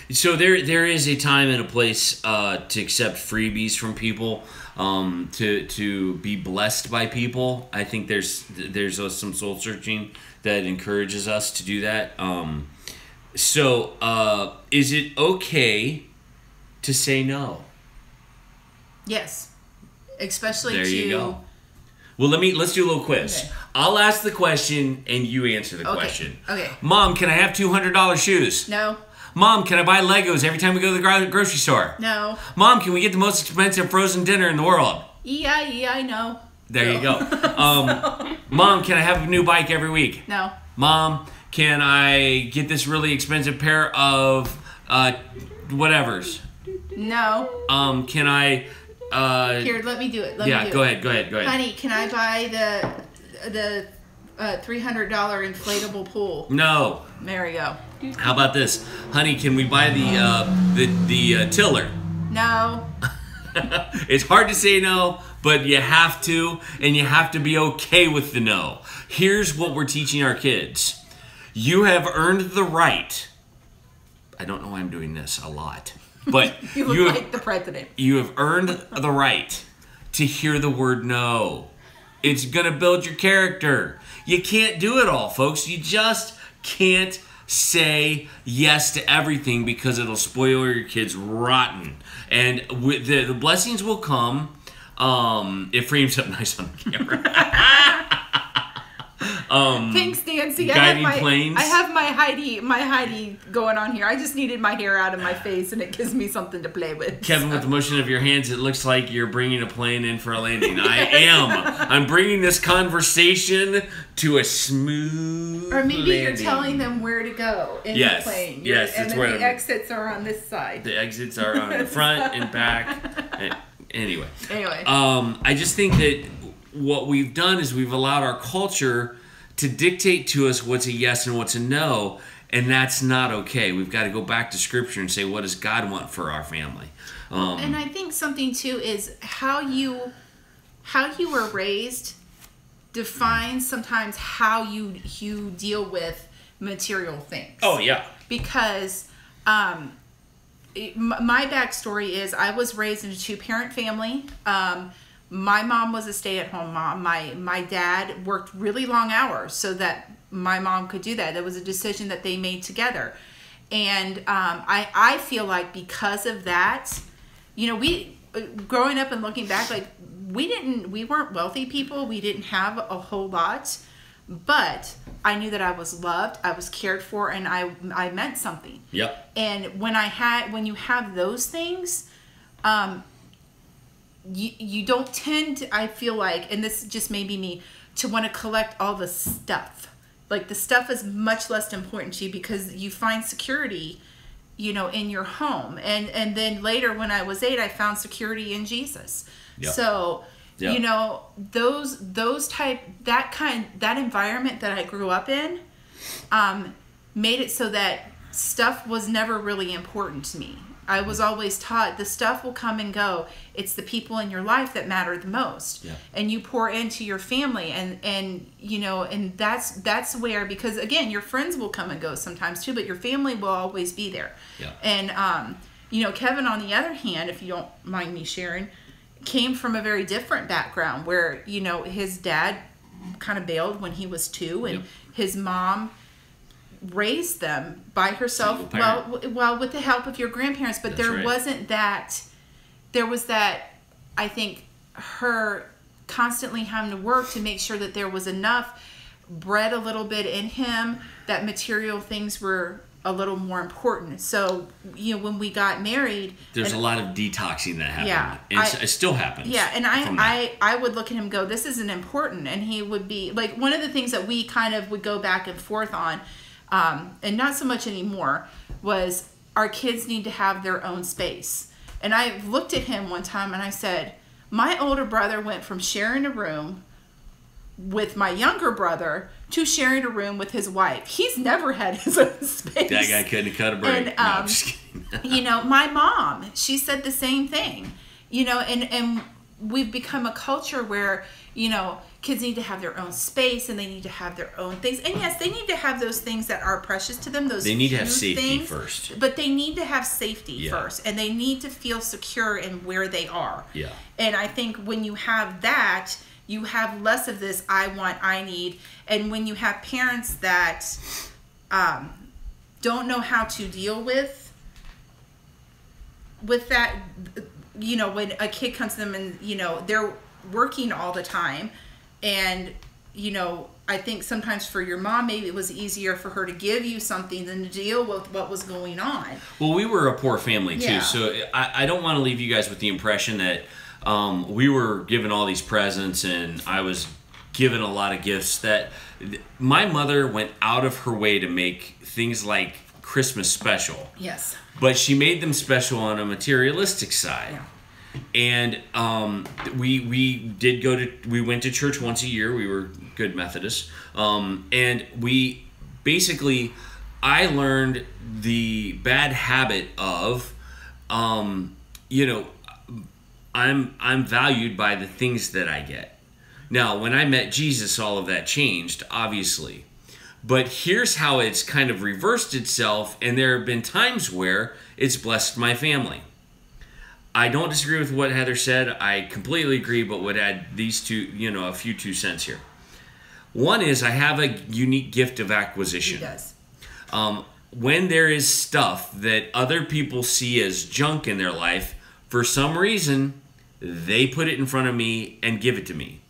So there is a time and a place to accept freebies from people, to be blessed by people. I think there's some soul searching that encourages us to do that. So is it okay to say no? Yes, especially there to. You go. Well, let's do a little quiz. Okay. I'll ask the question and you answer the question. Okay. Mom, can I have $200 shoes? No. Mom, can I buy Legos every time we go to the grocery store? No. Mom, can we get the most expensive frozen dinner in the world? Yeah, I know. There you go. Mom, can I have a new bike every week? No. Mom, can I get this really expensive pair of whatevers? No. Can I... Here, let me do it. Go ahead. Honey, can I buy the $300 inflatable pool? No. There we go. How about this? Honey, can we buy the tiller? No. It's hard to say no, but you have to, and you have to be okay with the no. Here's what we're teaching our kids. You have earned the right. I don't know why I'm doing this a lot, but you look like the president. You have earned the right to hear the word no. It's going to build your character. You can't do it all, folks. You just can't say yes to everything because it'll spoil your kids rotten. And the blessings will come. It frames up nice on the camera. Thanks, Nancy. Guiding planes. I have my Heidi going on here. I just needed my hair out of my face, and it gives me something to play with. Kevin, with the motion of your hands, it looks like you're bringing a plane in for a landing. I am. I'm bringing this conversation to a smooth Or maybe landing. you're telling them where to go in the plane. Yes, and it's then where the exits are on this side. The exits are on the front and back. Anyway. Anyway. I just think that what we've done is we've allowed our culture to dictate to us what's a yes and what's a no, and that's not okay. We've got to go back to Scripture and say, what does God want for our family? And I think something too is how you were raised defines sometimes how you deal with material things. Oh yeah. Because my backstory is I was raised in a 2-parent family. My mom was a stay-at-home mom. My dad worked really long hours so that my mom could do that. That was a decision that they made together. And I feel like because of that, you know, we growing up and looking back, like we weren't wealthy people. We didn't have a whole lot. but I knew that I was loved, I was cared for, and I meant something. Yep. And when you have those things, you don't tend to, I feel like, and this just may be me, to want to collect all the stuff. Like, the stuff is much less important to you because you find security, in your home. And then later when I was 8, I found security in Jesus. Yep. So, yep. That environment that I grew up in, made it so that stuff was never really important to me. I was always taught the stuff will come and go. It's the people in your life that matter the most. Yeah. And you pour into your family and that's where, because again, your friends will come and go sometimes too, but your family will always be there. Yeah. And Kevin, on the other hand, if you don't mind me sharing, came from a very different background where, his dad kind of bailed when he was 2 and yep. his mom raised them by herself, well with the help of your grandparents, but there was that I think her constantly having to work to make sure that there was enough, bred a little bit in him that material things were a little more important. So when we got married, there's a lot of detoxing that happened. Yeah, and it still happens. Yeah, and I would look at him and go, this isn't important, and he would be like, one of the things that we kind of would go back and forth on, and not so much anymore, was our kids need to have their own space. And I looked at him one time and I said, my older brother went from sharing a room with my younger brother to sharing a room with his wife. He's never had his own space. That guy couldn't cut a break. And, I'm just kidding. My mom, she said the same thing. And we've become a culture where, kids need to have their own space and they need to have their own things. And yes, they need to have those things that are precious to them. They need to have safety first. But they need to have safety first. And they need to feel secure in where they are. Yeah. And I think when you have that, you have less of this I want, I need. And when you have parents that don't know how to deal with that, when a kid comes to them and, they're working all the time. And, I think sometimes for your mom, maybe it was easier for her to give you something than to deal with what was going on. Well, we were a poor family too. Yeah. So I don't want to leave you guys with the impression that we were given all these presents and I was given a lot of gifts. That my mother went out of her way to make things like Christmas special. Yes. But she made them special on a materialistic side. Yeah. And we went to church once a year. We were good Methodists. And I learned the bad habit of, I'm valued by the things that I get. Now, when I met Jesus, all of that changed, obviously. But here's how it's kind of reversed itself, and there have been times where it's blessed my family. I don't disagree with what Heather said. I completely agree, but would add these two, a few 2 cents here. One is I have a unique gift of acquisition. He does. When there is stuff that other people see as junk in their life, for some reason, they put it in front of me and give it to me.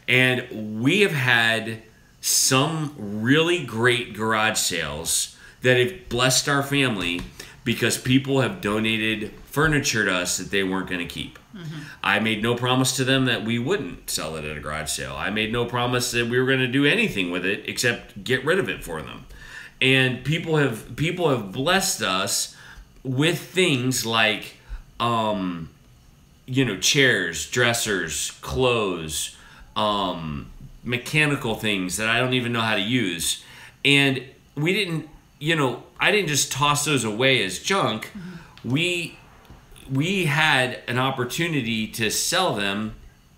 And we have had some really great garage sales that have blessed our family because people have donated furniture to us that they weren't going to keep. Mm-hmm. I made no promise to them that we wouldn't sell it at a garage sale. I made no promise that we were going to do anything with it except get rid of it for them. And people have blessed us with things like chairs, dressers, clothes, mechanical things that I don't even know how to use. And we didn't, I didn't just toss those away as junk. Mm-hmm. We had an opportunity to sell them,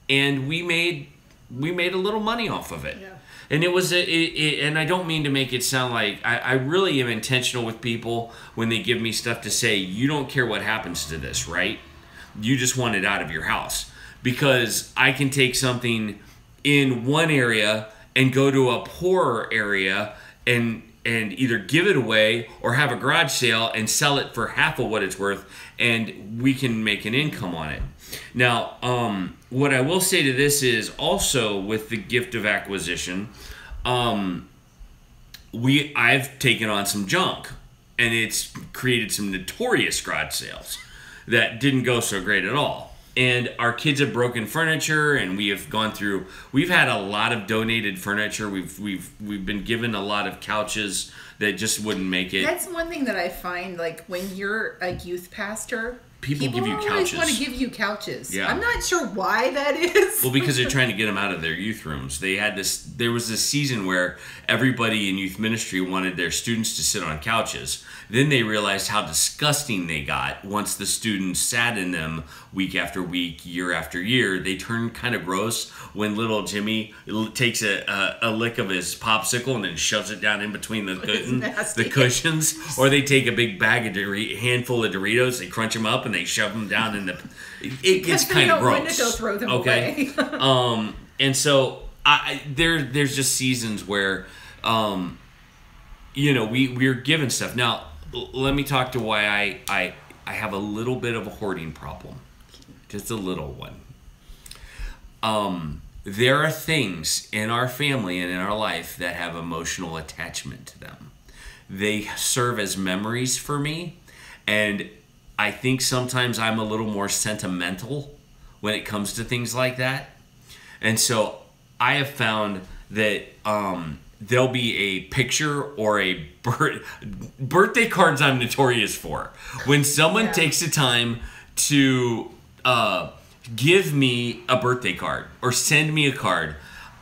and we made a little money off of it. Yeah. And it was and I don't mean to make it sound like I really am intentional with people when they give me stuff to say, you don't care what happens to this, right? You just want it out of your house. Because I can take something in one area and go to a poorer area and either give it away or have a garage sale and sell it for half of what it's worth, and we can make an income on it. Now, what I will say to this is also with the gift of acquisition, I've taken on some junk, and it's created some notorious garage sales that didn't go so great at all. And our kids have broken furniture, and we have gone through. We've had a lot of donated furniture. We've been given a lot of couches that just wouldn't make it. That's one thing that I find, like, when you're a youth pastor, people give you always couches. want to give you couches. Yeah. I'm not sure why that is. Well, because they're trying to get them out of their youth rooms. There was this season where everybody in youth ministry wanted their students to sit on couches. Then they realized how disgusting they got once the students sat in them week after week, year after year. They turned kind of gross when little Jimmy takes a lick of his popsicle and then shoves it down in between the cushions. Or they take a big bag of handful of Doritos, they crunch them up, and they shove them down in the. It gets kind of gross. Go throw them away. And so there's just seasons where, we're given stuff. Now, let me talk to why I have a little bit of a hoarding problem, just a little one. There are things in our family and in our life that have emotional attachment to them. They serve as memories for me, and I think sometimes I'm a little more sentimental when it comes to things like that. And so I have found that there'll be a picture or a birthday cards I'm notorious for. When someone takes the time to give me a birthday card or send me a card,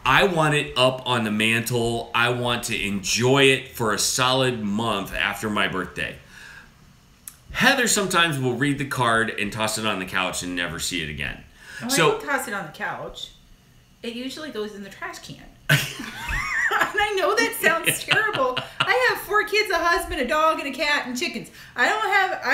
I want it up on the mantle. I want to enjoy it for a solid month after my birthday. Heather sometimes will read the card and toss it on the couch and never see it again. Oh, So I don't toss it on the couch. It usually goes in the trash can. And I know that sounds terrible. I have 4 kids, a husband, a dog, and a cat, and chickens. I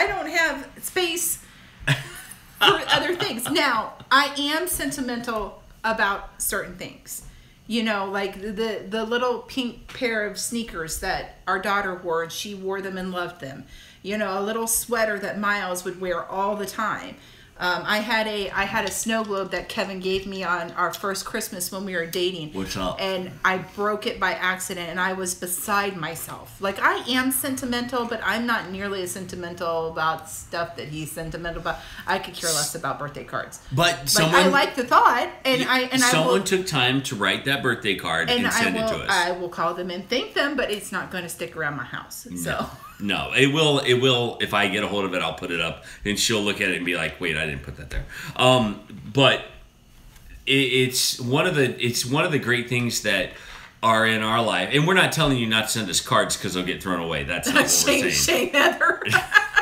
don't have space for other things. Now, I am sentimental about certain things. Like the little pink pair of sneakers that our daughter wore, and she wore them and loved them. A little sweater that Miles would wear all the time. I had a snow globe that Kevin gave me on our first Christmas when we were dating. What's up? And I broke it by accident, and I was beside myself. Like, I am sentimental, but I'm not nearly as sentimental about stuff that he's sentimental about. I could care less about birthday cards. But someone, I like the thought, someone took time to write that birthday card and send it to us. I will call them and thank them, but it's not going to stick around my house. So. No, it will. If I get a hold of it, I'll put it up, and she'll look at it and be like, "Wait, I didn't put that there." But it's one of the great things that are in our life, and we're not telling you not to send us cards because they'll get thrown away. That's not what we're saying. Shame, Heather.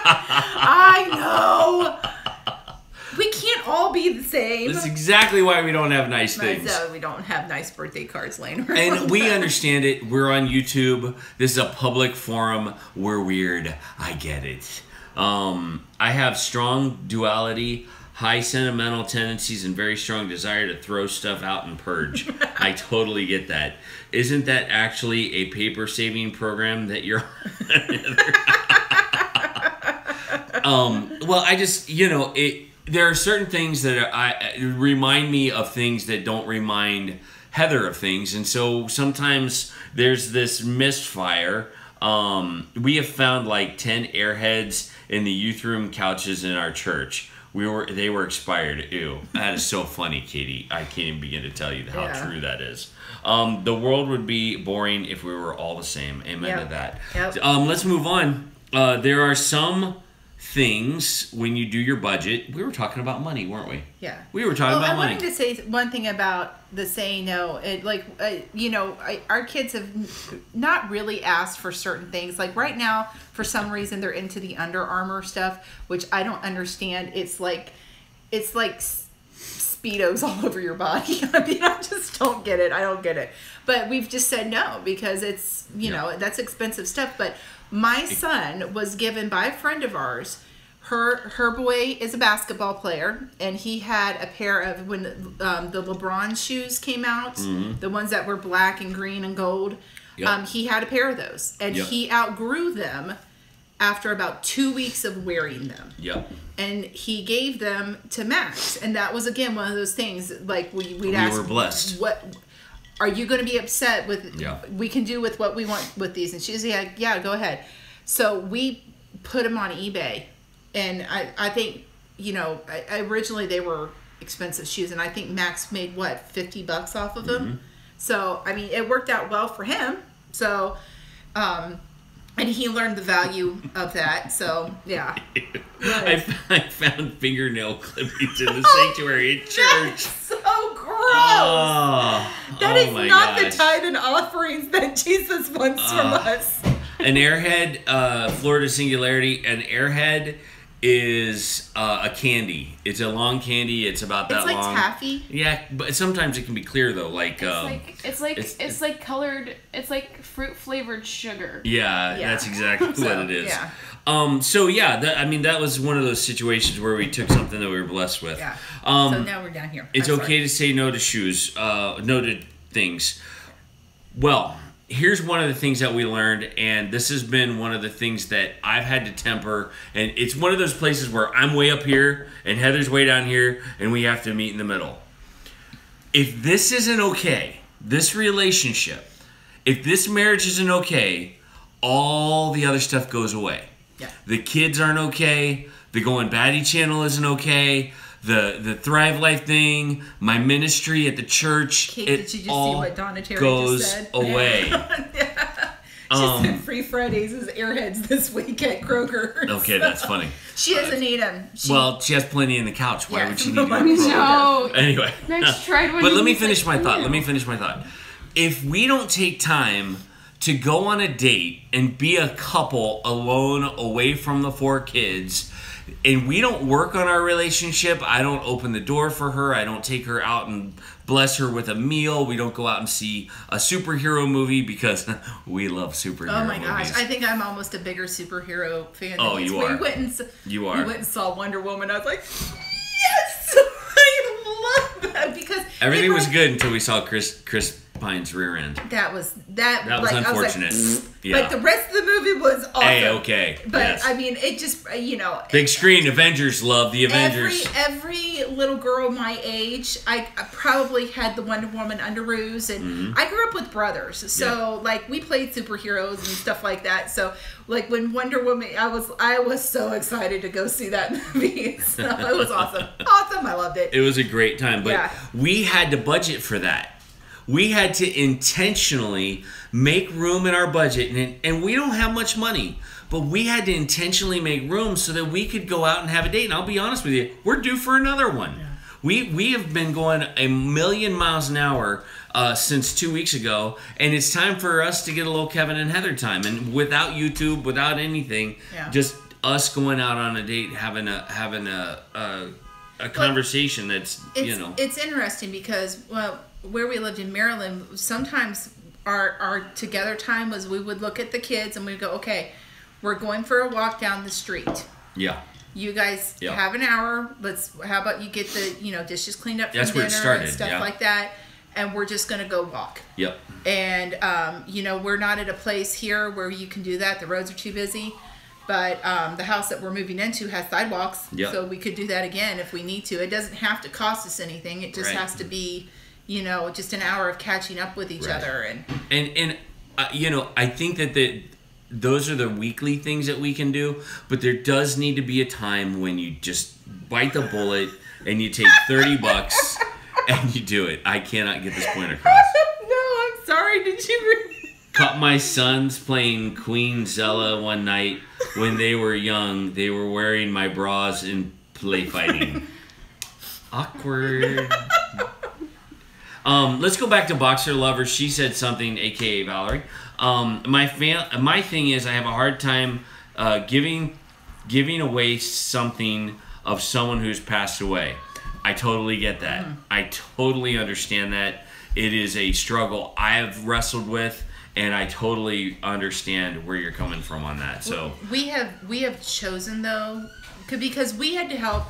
I know. We can't all be the same. That's exactly why we don't have nice things. So we don't have nice birthday cards laying around. And we understand it. We're on YouTube. This is a public forum. We're weird. I get it. I have strong duality, high sentimental tendencies, and very strong desire to throw stuff out and purge. I totally get that. Isn't that actually a paper saving program that you're on? Well, I just, there are certain things that remind me of things that don't remind Heather of things. And so sometimes there's this misfire. We have found like 10 airheads in the youth room couches in our church. They were expired. Ew. That is so funny, Katie. I can't even begin to tell you how true that is. The world would be boring if we were all the same. Amen to that. Yep. Let's move on. There are some things when you do your budget. We were talking about money, weren't we? Yeah. We were talking about money. I wanted to say one thing about the saying no. Our kids have not really asked for certain things. Like right now, for some reason, they're into the Under Armour stuff, which I don't understand. It's like Speedos all over your body. I mean, I just don't get it. I don't get it. But we've just said no because it's, that's expensive stuff. But my son was given by a friend of ours. Her boy is a basketball player, and he had a pair of when the LeBron shoes came out, the ones that were black and green and gold. Yep. He had a pair of those, and he outgrew them after about 2 weeks of wearing them. Yep. And he gave them to Max, and that was again one of those things like we'd ask. We were blessed. What are you going to be upset with, Yeah. we can do with what we want with these? And she was, yeah, go ahead. So we put them on eBay. And I think, you know, originally they were expensive shoes. And I think Max made, what, $50 off of them? So, I mean, it worked out well for him. So, and he learned the value of that. So, yeah. I found fingernail clippings in the sanctuary at church. That's so gross. That is not gosh. the tithe and offerings that Jesus wants from us. An airhead, Florida Singularity, an airhead is a candy. It's a long candy. It's about that long. It's like taffy. Yeah, but sometimes it can be clear though. Like it's like colored. It's like fruit flavored sugar. Yeah, that's exactly what it is. Yeah. So yeah, I mean that was one of those situations where we took something that we were blessed with. Yeah. So now we're down here. It's okay to say no to shoes, no to things. Well, here's one of the things that we learned, and this has been one of the things that I've had to temper, and it's one of those places where I'm way up here and Heather's way down here, and we have to meet in the middle. If this isn't okay, this relationship, if this marriage isn't okay, all the other stuff goes away. Yeah. The kids aren't okay. The Goin Batty channel isn't okay. The Thrive Life thing, my ministry at the church, Kate, it did you just all see what Donna Terry goes just said? away. She said free Fridays is airheads this week at Kroger. Okay, that's funny. She doesn't need them. She has plenty in the couch. Why would she need to go to No. Anyway. Max tried one. But let me finish my thought. If we don't take time to go on a date and be a couple alone away from the 4 kids, and we don't work on our relationship, I don't open the door for her, I don't take her out and bless her with a meal, we don't go out and see a superhero movie because we love superhero movies. Oh my gosh, I think I'm almost a bigger superhero fan. Oh, you are. We went and saw Wonder Woman. I was like, yes! I love that because everything was good until we saw Chris Pine's rear end. That was unfortunate. Like the rest of the movie was awesome. Hey, okay. But yes. I mean, it just big screen Avengers love the Avengers. Every little girl my age, I probably had the Wonder Woman underoos, and I grew up with brothers, so like we played superheroes and stuff like that. So like when Wonder Woman, I was so excited to go see that movie. So it was awesome. I loved it. It was a great time, but we had to budget for that. We had to intentionally make room in our budget, and we don't have much money, but we had to intentionally make room so that we could go out and have a date. And I'll be honest with you, we're due for another one. Yeah. We have been going a million miles an hour since 2 weeks ago, and it's time for us to get a little Kevin and Heather time. And without YouTube, without anything, just us going out on a date, having a conversation that's It's interesting because where we lived in Maryland, sometimes our together time was we would look at the kids and we'd go, okay, we're going for a walk down the street. Yeah. You guys have an hour. How about you get the dishes cleaned up from That's dinner where it started, and stuff like that, and we're just gonna go walk. Yep. And we're not at a place here where you can do that. The roads are too busy. But the house that we're moving into has sidewalks, so we could do that again if we need to. It doesn't have to cost us anything. It just has to be, just an hour of catching up with each other. And I think that those are the weekly things that we can do, but there does need to be a time when you just bite the bullet and you take $30 and you do it. I cannot get this point across. No, I'm sorry. Did you Caught my sons playing Queen Zella one night when they were young. They were wearing my bras and play fighting. Awkward. Let's go back to Boxer Lover. She said something, aka Valerie. My thing is I have a hard time giving away something of someone who's passed away. I totally get that. I totally understand that. It is a struggle I have wrestled with. And I totally understand where you're coming from on that. So we have chosen though, because we had to help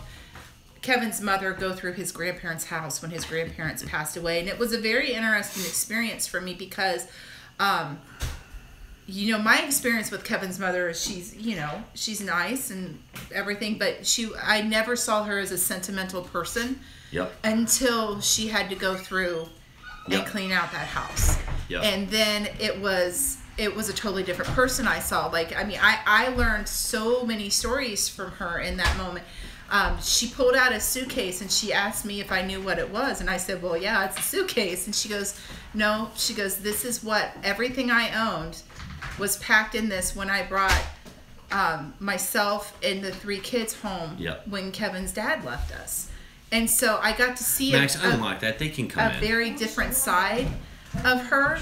Kevin's mother go through his grandparents' house when his grandparents passed away, and it was a very interesting experience for me because, my experience with Kevin's mother is she's nice and everything, but I never saw her as a sentimental person. Yep. Until she had to go through and clean out that house. Yep. And then it was a totally different person I saw. Like, I mean, I learned so many stories from her in that moment. She pulled out a suitcase and she asked me if I knew what it was. And I said, well, yeah, it's a suitcase. And she goes, no. She goes, this is what everything I owned was packed in this when I brought myself and the 3 kids home when Kevin's dad left us. And so I got to see Max, unlock that. They can come in. A very different side of her.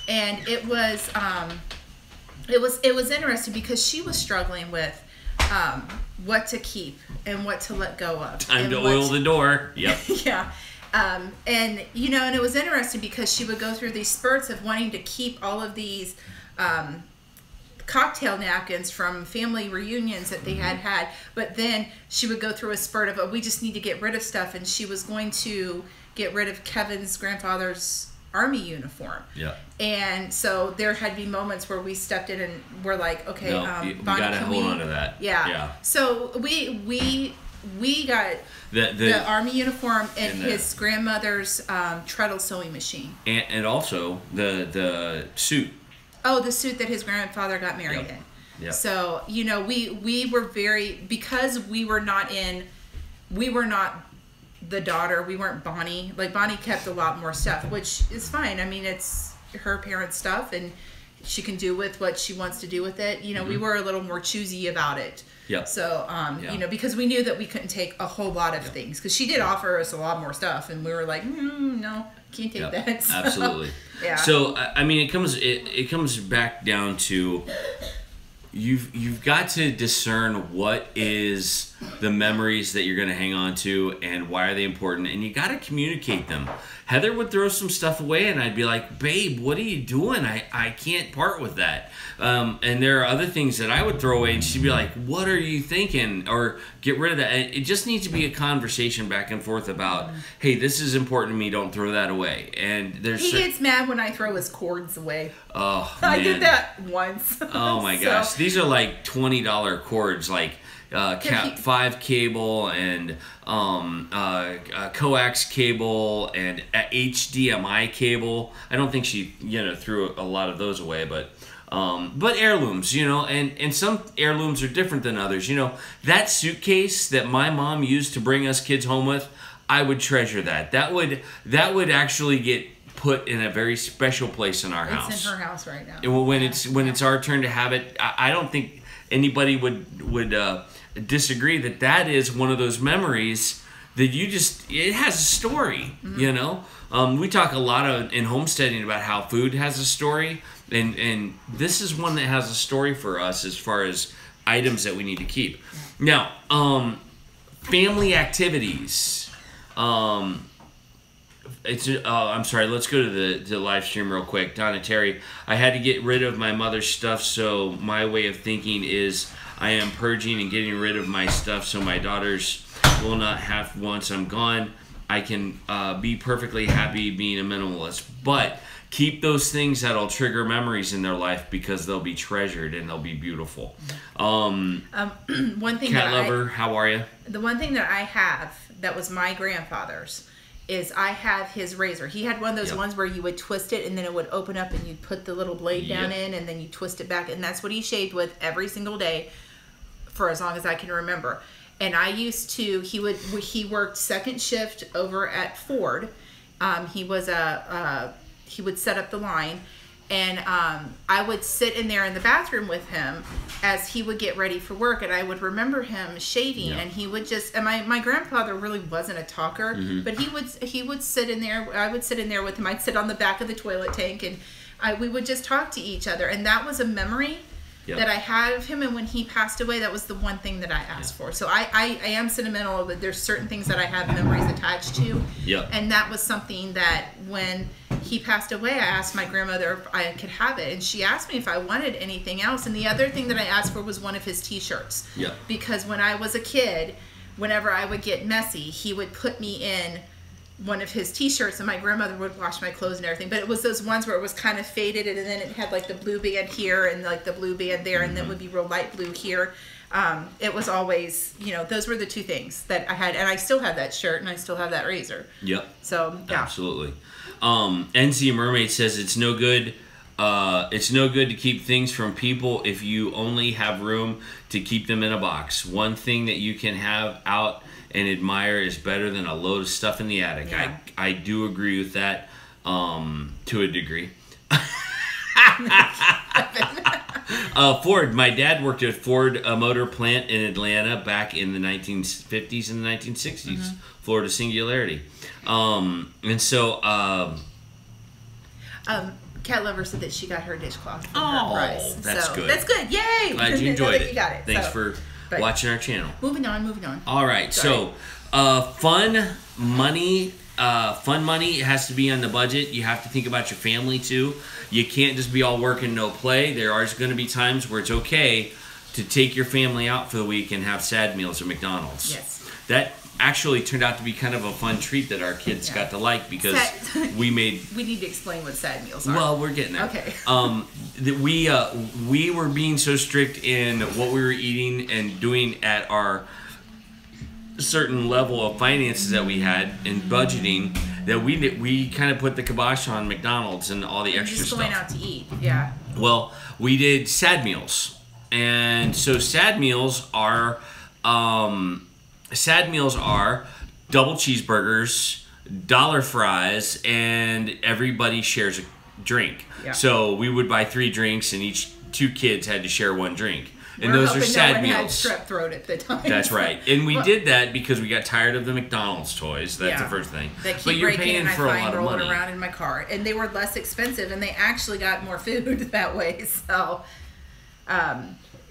And it was interesting because she was struggling with what to keep and what to let go of. Time to oil the door. Yep. Yeah. And, you know, and it was interesting because she would go through these spurts of wanting to keep all of these cocktail napkins from family reunions that they had. But then she would go through a spurt of, oh, we just need to get rid of stuff. And she was going to get rid of Kevin's grandfather's Army uniform. Yeah. And so there had been moments where we stepped in and we're like, okay, we Bonnie, gotta hold on to that. Yeah. So we got the Army uniform and his grandmother's treadle sewing machine. And also the suit. Oh, the suit that his grandfather got married in. Yeah. So, you know, we were very, because we were not the daughter, we weren't Bonnie. Like, Bonnie kept a lot more stuff, which is fine. I mean, it's her parents' stuff and she can do with what she wants to do with it. You know, we were a little more choosy about it. Yeah. So, you know, because we knew that we couldn't take a whole lot of things, because she did offer us a lot more stuff and we were like, no, can't take that. So, absolutely. Yeah. So, I mean, it comes back down to you've got to discern what is the memories that you're going to hang on to and why are they important, and you got to communicate them. Heather would throw some stuff away and I'd be like, babe, what are you doing? I can't part with that. And there are other things that I would throw away and she'd be like, what are you thinking? Or get rid of that. It just needs to be a conversation back and forth about, hey, this is important to me, don't throw that away. And he gets mad when I throw his cords away. Oh, man. I did that once. Oh my gosh. These are like $20 cords, like Cat 5 cable and coax cable and HDMI cable. I don't think she threw a lot of those away, but heirlooms, and some heirlooms are different than others. That suitcase that my mom used to bring us kids home with, I would treasure that. That would actually get put in a very special place in our house. It's in her house right now. When it's our turn to have it, I don't think anybody would disagree that is one of those memories that it has a story. We talk a lot in homesteading about how food has a story, and this is one that has a story for us as far as items that we need to keep. Now, family activities. I'm sorry, let's go to the live stream real quick. Donna Terry, I had to get rid of my mother's stuff, so my way of thinking is I am purging and getting rid of my stuff so my daughters will not have once I'm gone. I can be perfectly happy being a minimalist, but keep those things that'll trigger memories in their life because they'll be treasured and they'll be beautiful. One thing Cat lover, how are you? The one thing that I have that was my grandfather's is I have his razor. He had one of those ones where you would twist it and then it would open up and you'd put the little blade down in and then you twist it back, and that's what he shaved with every single day for as long as I can remember. And I used to, he worked second shift over at Ford. He would set up the line, and I would sit in there in the bathroom with him as he would get ready for work, and I would remember him shaving, and he would just, and my grandfather really wasn't a talker, but he would sit in there, I would sit in there with him, I'd sit on the back of the toilet tank, and we would just talk to each other, and that was a memory that I had of him. And when he passed away, that was the one thing that I asked for. So I am sentimental, but there's certain things that I have memories attached to. And that was something that when he passed away, I asked my grandmother if I could have it. And she asked me if I wanted anything else. And the other thing that I asked for was one of his t-shirts. Because when I was a kid, whenever I would get messy, he would put me in one of his t-shirts, and my grandmother would wash my clothes and everything, but it was those ones where it was kind of faded, and then it had like the blue band here and like the blue band there, and then it would be real light blue here. It was always, those were the two things that I had, and I still have that shirt and I still have that razor. So yeah. Absolutely. NZ Mermaid says it's no good. It's no good to keep things from people if you only have room to keep them in a box. One thing that you can have out and admire is better than a load of stuff in the attic. Yeah. I do agree with that to a degree. Ford. My dad worked at Ford Motor Plant in Atlanta back in the 1950s and the 1960s. Florida Singularity. And so... Cat Lover said that she got her dishcloth from Oh, her price. that's so, good. That's good. Yay! Glad you enjoyed it. You got it. Thanks so, for watching our channel. Moving on. All right, Sorry. so fun money has to be on the budget. You have to think about your family too. You can't just be all work and no play. There are going to be times where it's okay to take your family out for the week and have sad meals at McDonald's. Yes. That actually turned out to be kind of a fun treat that our kids got to like because we made... We need to explain what sad meals are. Well, we're getting there. Okay. We were being so strict in what we were eating and doing at our certain level of finances that we had in budgeting that we kind of put the kibosh on McDonald's and all the extra just stuff. going out to eat. Yeah. Well, we did sad meals, and so sad meals are double cheeseburgers, dollar fries, and everybody shares a drink. Yeah. So we would buy 3 drinks, and each 2 kids had to share 1 drink. And We're those are hoping sad no one had meals. strep throat at the time. That's right. And we did that because we got tired of the McDonald's toys. That's the first thing. That keep but you're breaking paying and I for a find lot of rolling money. around in my car. And they were less expensive and they actually got more food that way. So,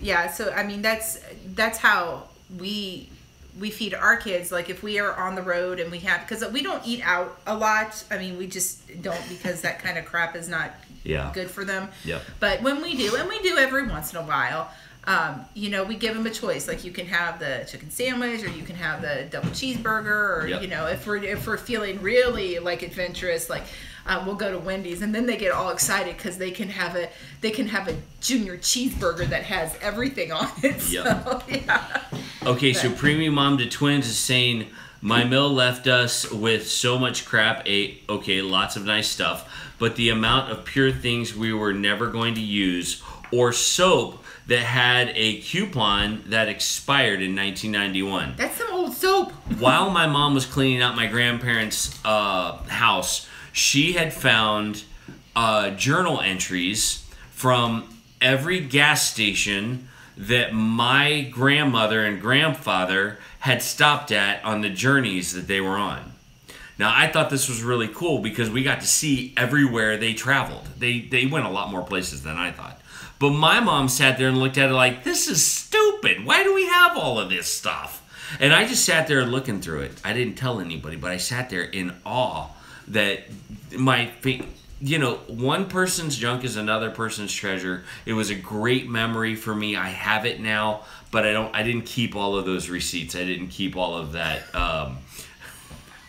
yeah. So, I mean, that's how we feed our kids. Like if we are on the road and we have, because we don't eat out a lot. I mean, we just don't because that kind of crap is not good for them. Yep. But when we do, and we do every once in a while, you know, we give them a choice. Like you can have the chicken sandwich, or you can have the double cheeseburger, or you know, if we're feeling really like adventurous, like we'll go to Wendy's, and then they get all excited because they can have a junior cheeseburger that has everything on it. So, yeah. Okay, so Premium Mom to Twins is saying my mill left us with so much crap. Okay, lots of nice stuff, but the amount of pure things we were never going to use, or soap that had a coupon that expired in 1991. That's some old soap. While my mom was cleaning out my grandparents' house, she had found journal entries from every gas station that my grandmother and grandfather had stopped at on the journeys that they were on. Now, I thought this was really cool because we got to see everywhere they traveled. They went a lot more places than I thought. But my mom sat there and looked at it like, this is stupid. Why do we have all of this stuff? And I just sat there looking through it. I didn't tell anybody, but I sat there in awe that one person's junk is another person's treasure. It was a great memory for me. I have it now, but I didn't keep all of those receipts. I didn't keep all of that.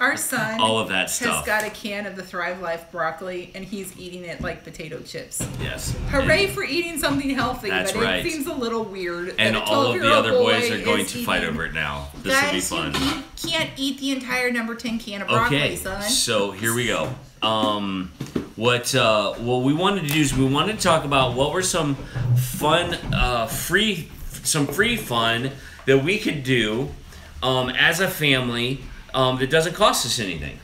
Our son all of that stuff. has got a can of the Thrive Life broccoli, and he's eating it like potato chips. Yes. Hooray for eating something healthy, That's but right. it seems a little weird. And that a all of the 12-year-old other boys boy are going is to fight eating- over it now. This will be Guys, fun. you can't eat the entire number 10 can of broccoli, Okay, son. so here we go. What we wanted to do is we wanted to talk about what were some fun, free fun that we could do as a family that doesn't cost us anything.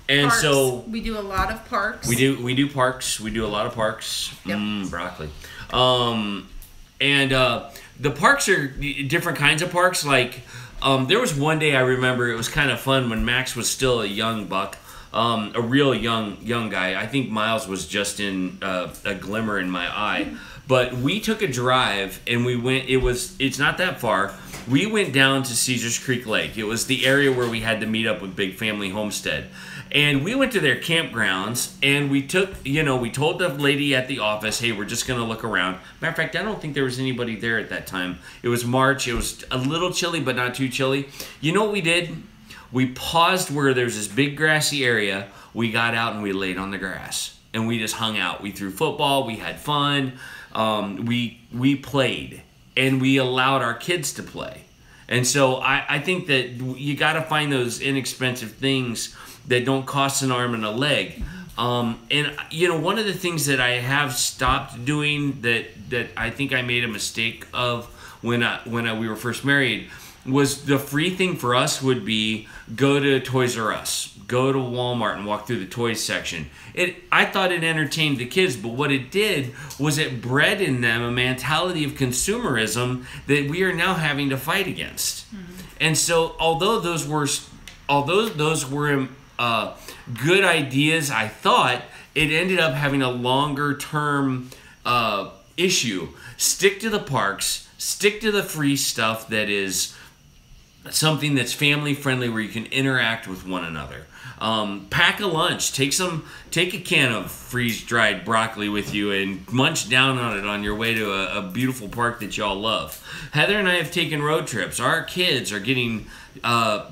And Parks. so we do a lot of parks. we do parks. We do a lot of parks. Yep. Broccoli. And the parks are different kinds of parks. Like there was one day I remember it was kind of fun when Max was still a young buck. A real young guy. I think Miles was just in a glimmer in my eye. But we took a drive and we went. It's not that far. We went down to Caesars Creek Lake. It was the area where we had to meet up with Big Family Homestead. And we went to their campgrounds and we told the lady at the office, hey, we're just going to look around. Matter of fact, I don't think there was anybody there at that time. It was March. It was a little chilly, but not too chilly. You know what we did? We paused where there's this big grassy area. We got out and we laid on the grass. And we just hung out. We threw football. We had fun. We played. And we allowed our kids to play. And so I think that you got to find those inexpensive things that don't cost an arm and a leg. And you know, one of the things that I have stopped doing that I think I made a mistake of when we were first married was the free thing for us would be go to Toys R Us, go to Walmart and walk through the toys section. I thought it entertained the kids, but what it did was it bred in them a mentality of consumerism that we are now having to fight against. And so, although those were good ideas, I thought it ended up having a longer term issue. Stick to the parks. Stick to the free stuff that is something that's family friendly where you can interact with one another. Pack a lunch. Take a can of freeze-dried broccoli with you and munch down on it on your way to a beautiful park that y'all love. Heather and I have taken road trips. Our kids are getting,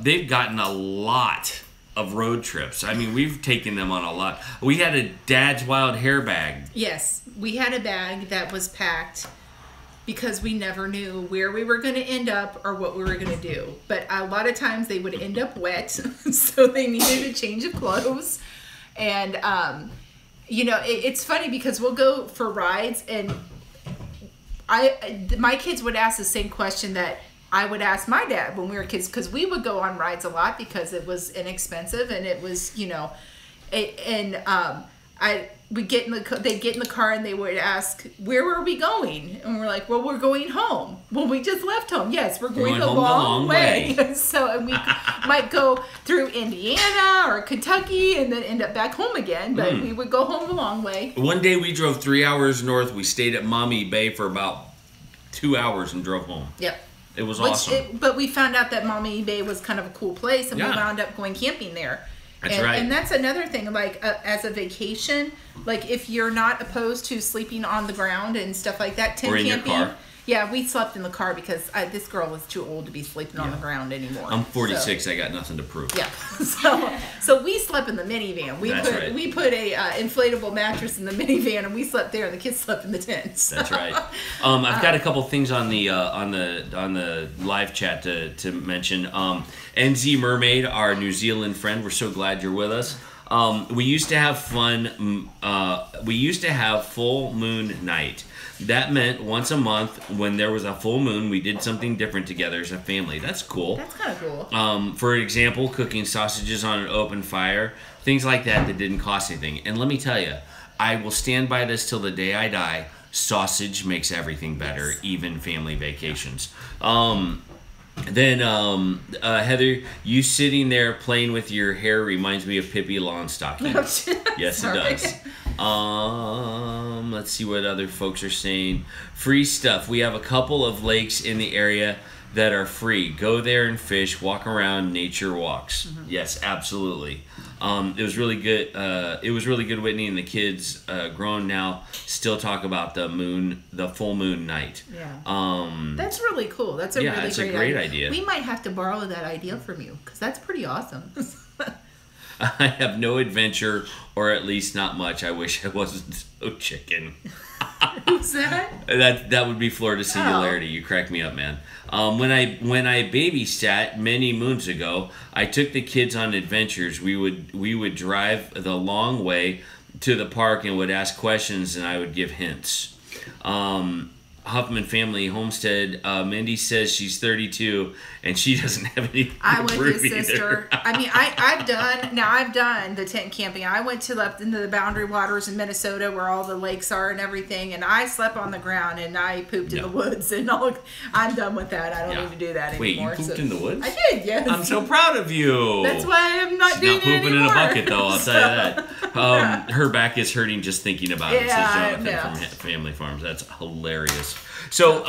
they've gotten a lot of road trips. I mean, we've taken them on a lot. We had a Dad's Wild Hair bag. Yes, we had a bag that was packed because we never knew where we were going to end up or what we were going to do. But a lot of times they would end up wet, so they needed a change of clothes. And, you know, it's funny because we'll go for rides, and my kids would ask the same question that I would ask my dad when we were kids, because we would go on rides a lot because it was inexpensive and it was, you know, they'd get in the car and they would ask, where were we going? And we're like, well, we're going home. Well, we just left home. Yes, we're going the long way. So, and we might go through Indiana or Kentucky and then end up back home again, but we would go home the long way. One day we drove 3 hours north. We stayed at Mommy Bay for about 2 hours and drove home. Yep. It was awesome. But we found out that Mommy Bay was kind of a cool place, and we wound up going camping there. That's right. And that's another thing, like as a vacation, like if you're not opposed to sleeping on the ground and stuff like that, tent camping. Your car. Yeah, we slept in the car because this girl was too old to be sleeping on the ground anymore. I'm 46. So. I got nothing to prove. Yeah. So we slept in the minivan. We put a inflatable mattress in the minivan, and we slept there, and the kids slept in the tents. That's right. I've got a couple things on the live chat to mention. NZ Mermaid, our New Zealand friend, we're so glad you're with us. We used to have fun. We used to have full moon night. That meant once a month when there was a full moon, we did something different together as a family. That's cool. That's kind of cool. For example, cooking sausages on an open fire, things like that didn't cost anything. And let me tell you, I will stand by this till the day I die. Sausage makes everything better, even family vacations. Then Heather, you sitting there playing with your hair reminds me of Pippi Longstocking. Yes, it does. Let's see what other folks are saying. Free stuff. We have a couple of lakes in the area that are free. Go there and fish. Walk around. Nature walks. Mm-hmm. Yes, absolutely. It was really good. It was really good. Whitney and the kids, grown now, still talk about the full moon night. Yeah. That's really cool. That's a really great idea. We might have to borrow that idea from you because that's pretty awesome. I have no adventure, or at least not much. I wish I wasn't so chicken. Who's that? That would be Florida Singularity. You crack me up, man. When I babysat many moons ago, I took the kids on adventures. We would drive the long way to the park and would ask questions, and I would give hints. Huffman Family Homestead. Mindy says she's 32 and she doesn't have any. I'm with you, sister. I mean, I've done the tent camping. I went to into the Boundary Waters in Minnesota where all the lakes are and everything, and I slept on the ground and I pooped in the woods and all. I'm done with that. I don't need to do that anymore. Wait, you pooped in the woods? I did, yes. I'm so proud of you. That's why I'm not doing it anymore. Not pooping in a bucket, though. I'll tell you that. Her back is hurting just thinking about it. Says Jonathan from Family Farms. That's hilarious. So,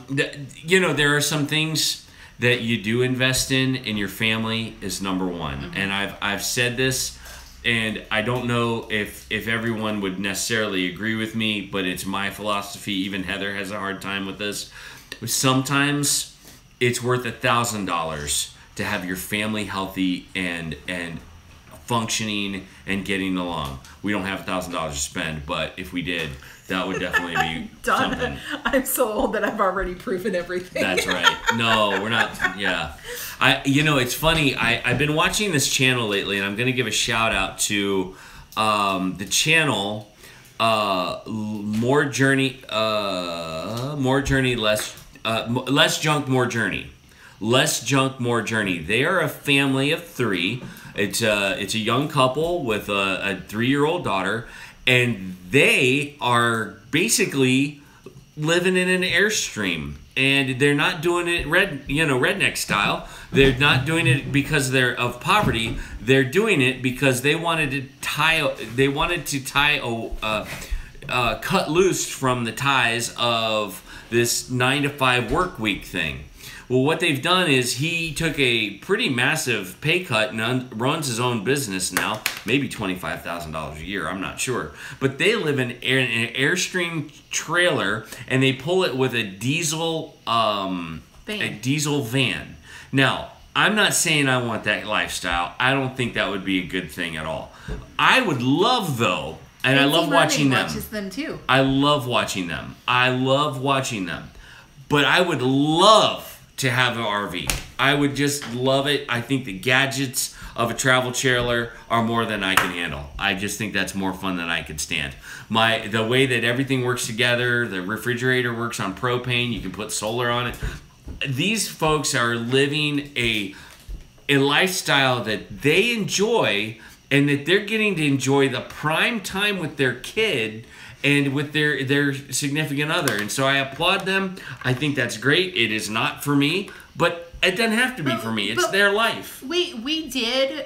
there are some things that you do invest in your family is number one. Mm-hmm. And I've said this, and I don't know if everyone would necessarily agree with me, but it's my philosophy. Even Heather has a hard time with this. Sometimes it's worth $1,000 to have your family healthy and functioning and getting along. We don't have $1,000 to spend, but if we did, that would definitely be something. I'm so old that I've already proven everything. That's right. No, we're not. Yeah. It's funny. I've been watching this channel lately, and I'm going to give a shout out to the channel, more journey, less junk, more journey. Less junk, more journey. They are a family of 3. It's a young couple with a 3-year-old daughter, and they are basically living in an Airstream. And they're not doing it redneck style. They're not doing it because they're of poverty. They're doing it because they wanted to cut loose from the ties of this 9-to-5 work week thing. Well, what they've done is he took a pretty massive pay cut and runs his own business now, maybe $25,000 a year, I'm not sure. But they live in an Airstream trailer, and they pull it with a diesel van. Now, I'm not saying I want that lifestyle. I don't think that would be a good thing at all. I would love, though, and I love watching them. Watches them too. I love watching them. But I would love to have an RV. I would just love it. I think the gadgets of a travel trailer are more than I can handle. I just think that's more fun than I could stand. The way that everything works together, the refrigerator works on propane, you can put solar on it. These folks are living a lifestyle that they enjoy, and that they're getting to enjoy the prime time with their kid and with their significant other. And so I applaud them. I think that's great. It is not for me, but it doesn't have to be for me. It's their life. We did,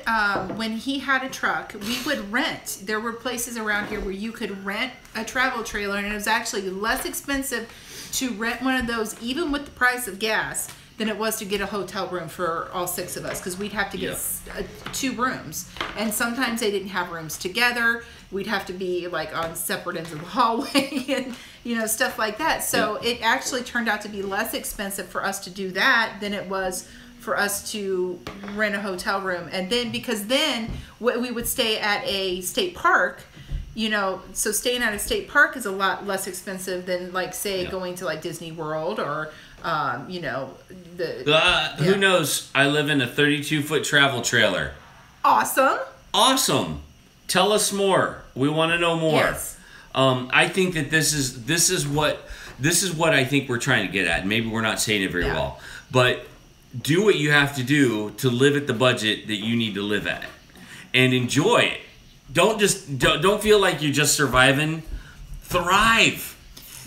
when he had a truck, we would rent. There were places around here where you could rent a travel trailer, and it was actually less expensive to rent one of those, even with the price of gas, than it was to get a hotel room for all 6 of us, because we'd have to get 2 rooms. And sometimes they didn't have rooms together. We'd have to be like on separate ends of the hallway and stuff like that. So it actually turned out to be less expensive for us to do that than it was for us to rent a hotel room. And then, because then we would stay at a state park, so staying at a state park is a lot less expensive than, like, say, going to like Disney World or who knows? I live in a 32-foot travel trailer. Awesome. Tell us more. We want to know more. Yes. I think that this is what I think we're trying to get at. Maybe we're not saying it very well, but do what you have to do to live at the budget that you need to live at, and enjoy it. Don't feel like you're just surviving. Thrive.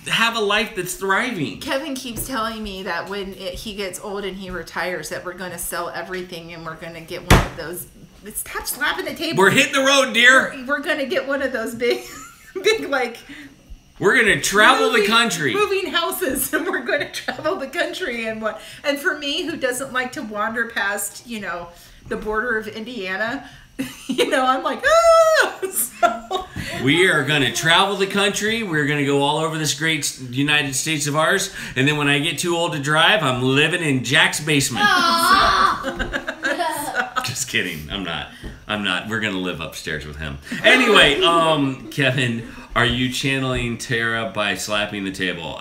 Have a life that's thriving. Kevin keeps telling me that when he gets old and he retires, that we're going to sell everything and we're going to get one of those. Stop slapping the table. We're hitting the road, dear. We're going to get one of those big like. We're going to travel the country. Moving houses, and we're going to travel the country and what. And for me, who doesn't like to wander past, the border of Indiana, I'm like, So. We are going to travel the country. We're going to go all over this great United States of ours. And then when I get too old to drive, I'm living in Jack's basement. Just kidding. I'm not. We're going to live upstairs with him. Anyway, Kevin, are you channeling Tara by slapping the table?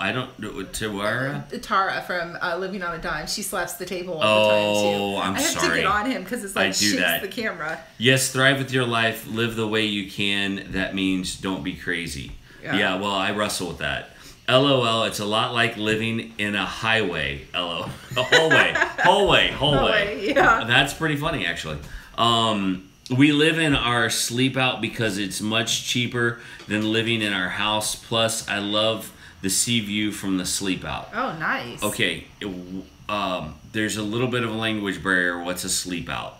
Tara from Living on a Dime. She slaps the table all the time, too. Oh, I'm sorry. I have to get on him because it's like shakes the camera. Yes, thrive with your life. Live the way you can. That means don't be crazy. Yeah, well, I wrestle with that. LOL, it's a lot like living in a highway. LOL. Hallway. Yeah. That's pretty funny, actually. We live in our sleep out because it's much cheaper than living in our house. Plus, I love the sea view from the sleep out. Oh, nice. Okay. There's a little bit of a language barrier. What's a sleep out?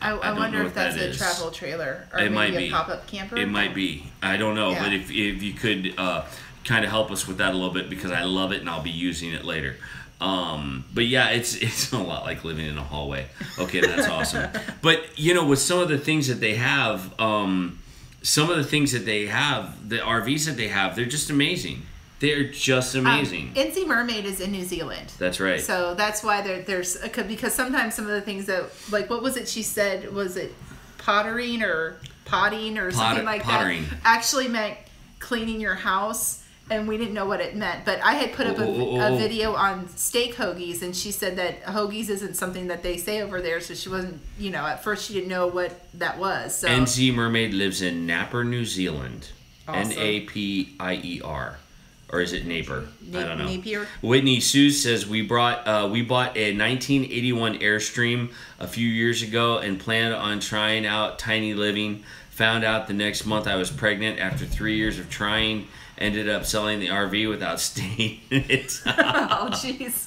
I wonder if that's a travel trailer or maybe a pop-up camper. It might be. I don't know. Yeah. But if you could kind of help us with that a little bit, because I love it and I'll be using it later. But yeah, it's a lot like living in a hallway. Okay, that's awesome. But with some of the things that they have, the RVs that they have, they're just amazing. They're just amazing. NC Mermaid is in New Zealand. That's right. So that's why there's because sometimes some of the things that, like, what was it she said? Was it potting or something like pottering. that? Actually meant cleaning your house and we didn't know what it meant. But I had put up a video on steak hoagies, and she said that hoagies isn't something that they say over there, so she wasn't, at first she didn't know what that was. So NZ Mermaid lives in Napier, New Zealand. Awesome. Napier. Or is it Napier? I don't know. Napier? Whitney Sue says we bought a 1981 Airstream a few years ago and planned on trying out tiny living. Found out the next month I was pregnant after 3 years of trying. Ended up selling the RV without staying in it. Oh, jeez.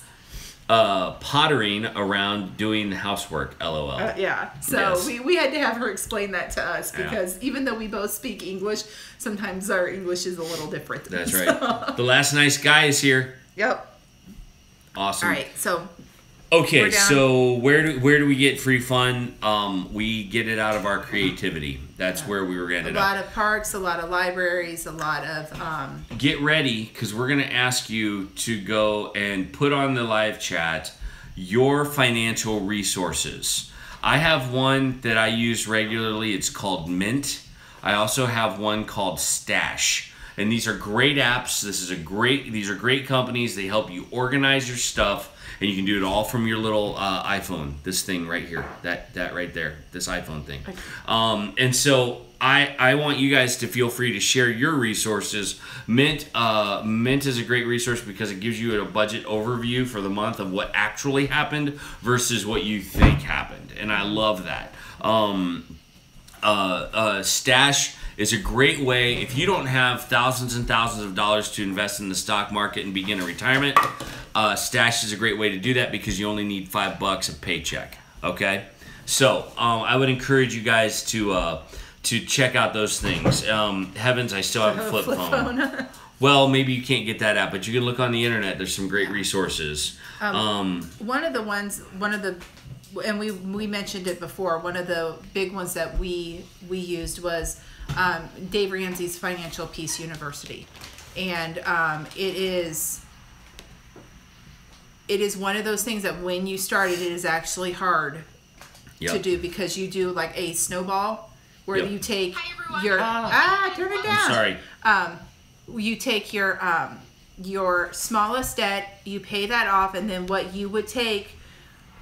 Pottering around doing the housework, LOL. Yeah. So yes. we had to have her explain that to us because even though we both speak English, sometimes our English is a little different. That's right. The last nice guy is here. Yep. Awesome. All right. So. Okay, so where do we get free fun? We get it out of our creativity. That's where we were ended up. A lot of parks, a lot of libraries, a lot of... Get ready, because we're going to ask you to go and put on the live chat your financial resources. I have one that I use regularly. It's called Mint. I also have one called Stash. And these are great apps. These are great companies. They help you organize your stuff. And you can do it all from your little iPhone. This thing right here, that right there, this iPhone thing. And so I want you guys to feel free to share your resources. Mint is a great resource because it gives you a budget overview for the month of what actually happened versus what you think happened, and I love that. Stash is a great way if you don't have thousands and thousands of dollars to invest in the stock market and begin a retirement. Stash is a great way to do that because you only need $5 a paycheck. Okay, so I would encourage you guys to check out those things. Heavens, I still have a flip phone. Well, maybe you can't get that app, but you can look on the internet. There's some great resources. One of the and we mentioned it before. One of the big ones that we used was Dave Ramsey's Financial Peace University, and it is one of those things that when you start it is actually hard to do because you do like a snowball where you take your turn it down. I'm sorry. You take your smallest debt, you pay that off, and then what you would take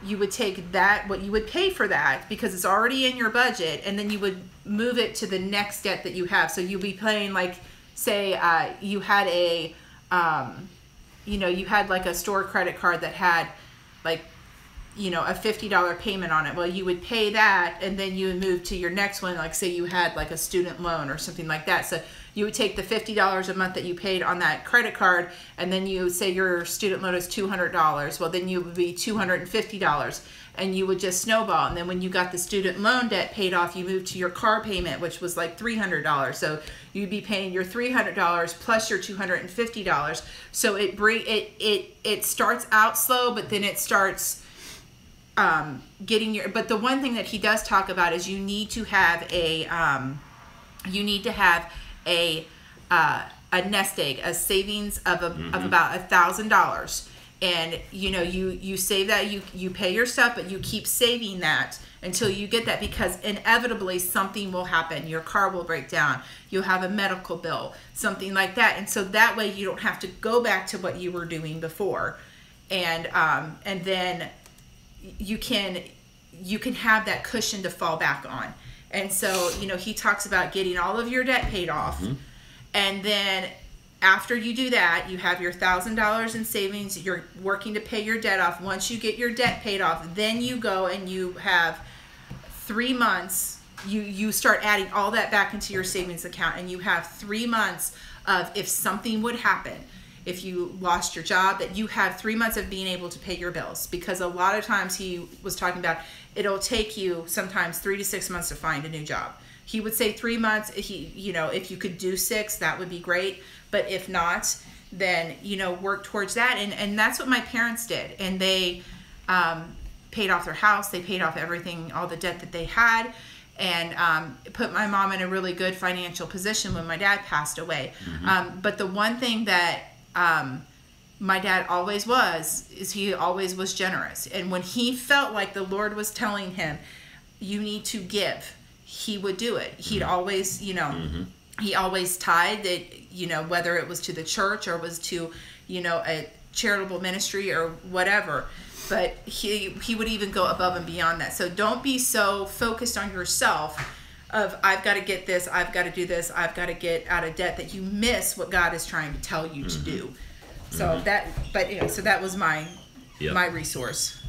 that, what you would pay for that because it's already in your budget, and then you would move it to the next debt that you have. So you'll be paying, like, say you had a you had like a store credit card that had like a $50 payment on it. Well, you would pay that, and then you would move to your next one, like say you had like a student loan or something like that. So you would take the $50 a month that you paid on that credit card, and then you say your student loan is $200. Well, then you would be $250, and you would just snowball. And then when you got the student loan debt paid off, you moved to your car payment, which was like $300. So you'd be paying your $300 plus your $250. So it starts out slow, but then it starts getting your. But the one thing that he does talk about is you need to have a nest egg, a savings of about $1,000, and you save that, you pay your stuff, but you keep saving that until you get that, because inevitably something will happen. Your car will break down, you'll have a medical bill, something like that, and so that way you don't have to go back to what you were doing before, and then you can have that cushion to fall back on. And so, he talks about getting all of your debt paid off. And then after you do that, you have your $1,000 in savings. You're working to pay your debt off. Once you get your debt paid off, then you go and you have 3 months. You start adding all that back into your savings account. And you have 3 months of, if something would happen, if you lost your job, that you have 3 months of being able to pay your bills. Because a lot of times he was talking about it'll take you sometimes 3 to 6 months to find a new job. He would say 3 months. If you could do 6, that would be great. But if not, then, work towards that. And that's what my parents did. And they paid off their house. They paid off everything, all the debt that they had, and put my mom in a really good financial position when my dad passed away. But the one thing that my dad always is he always was generous. And when he felt like the Lord was telling him, you need to give, he would do it. He'd always, he always tied that, you know, whether it was to the church or was to, you know, a charitable ministry or whatever. But he would even go above and beyond that. So don't be so focused on yourself of, I've got to get this, I've got to do this, I've got to get out of debt, that you miss what God is trying to tell you to do. So so that was my resource.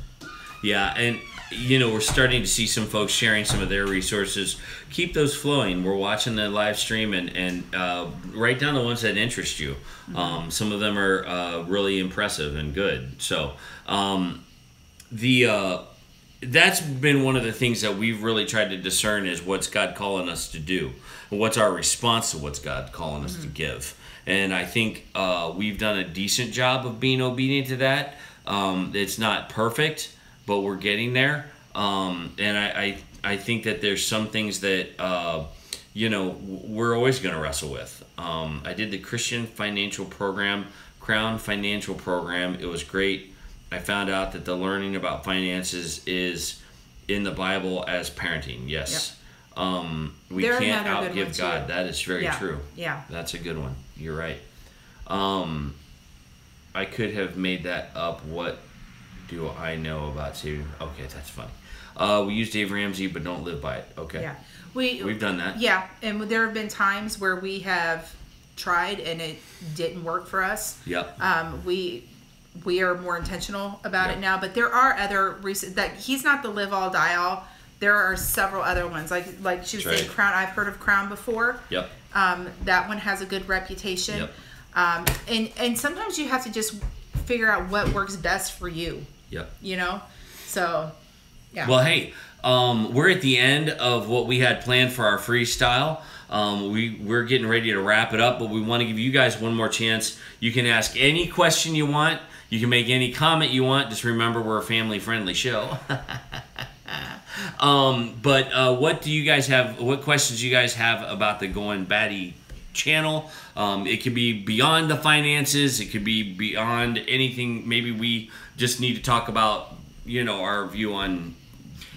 Yeah, and you know, we're starting to see some folks sharing some of their resources. Keep those flowing. We're watching the live stream and write down the ones that interest you. Some of them are really impressive and good. So that's been one of the things that we've really tried to discern is what's God calling us to do? What's our response to what's God calling us to give? And I think we've done a decent job of being obedient to that. It's not perfect, but we're getting there. And I think that there's some things that, you know, we're always going to wrestle with. I did the Christian Financial Program, Crown Financial Program. It was great. I found out that the learning about finances is in the Bible as parenting. Yes. Yep. We can't outgive God. Too. That is very true. Yeah. That's a good one. You're right. I could have made that up. What do I know about saving? Okay, that's funny. We use Dave Ramsey, but don't live by it. Okay. Yeah. We've done that. Yeah, and there have been times where we have tried and it didn't work for us. Yep. We are more intentional about it now, but there are other reasons that he's not the live all die all. There are several other ones, like she was saying, Crown. I've heard of Crown before. Yep. That one has a good reputation. Yep. And sometimes you have to just figure out what works best for you. Yep. You know, so yeah. Well, hey, we're at the end of what we had planned for our freestyle. We're getting ready to wrap it up, but we want to give you guys one more chance. You can ask any question you want. You can make any comment you want. Just remember, we're a family-friendly show. But what do you guys have? What questions do you guys have about the Goin Batty channel? It could be beyond the finances. It could be beyond anything. Maybe we just need to talk about, you know, our view on.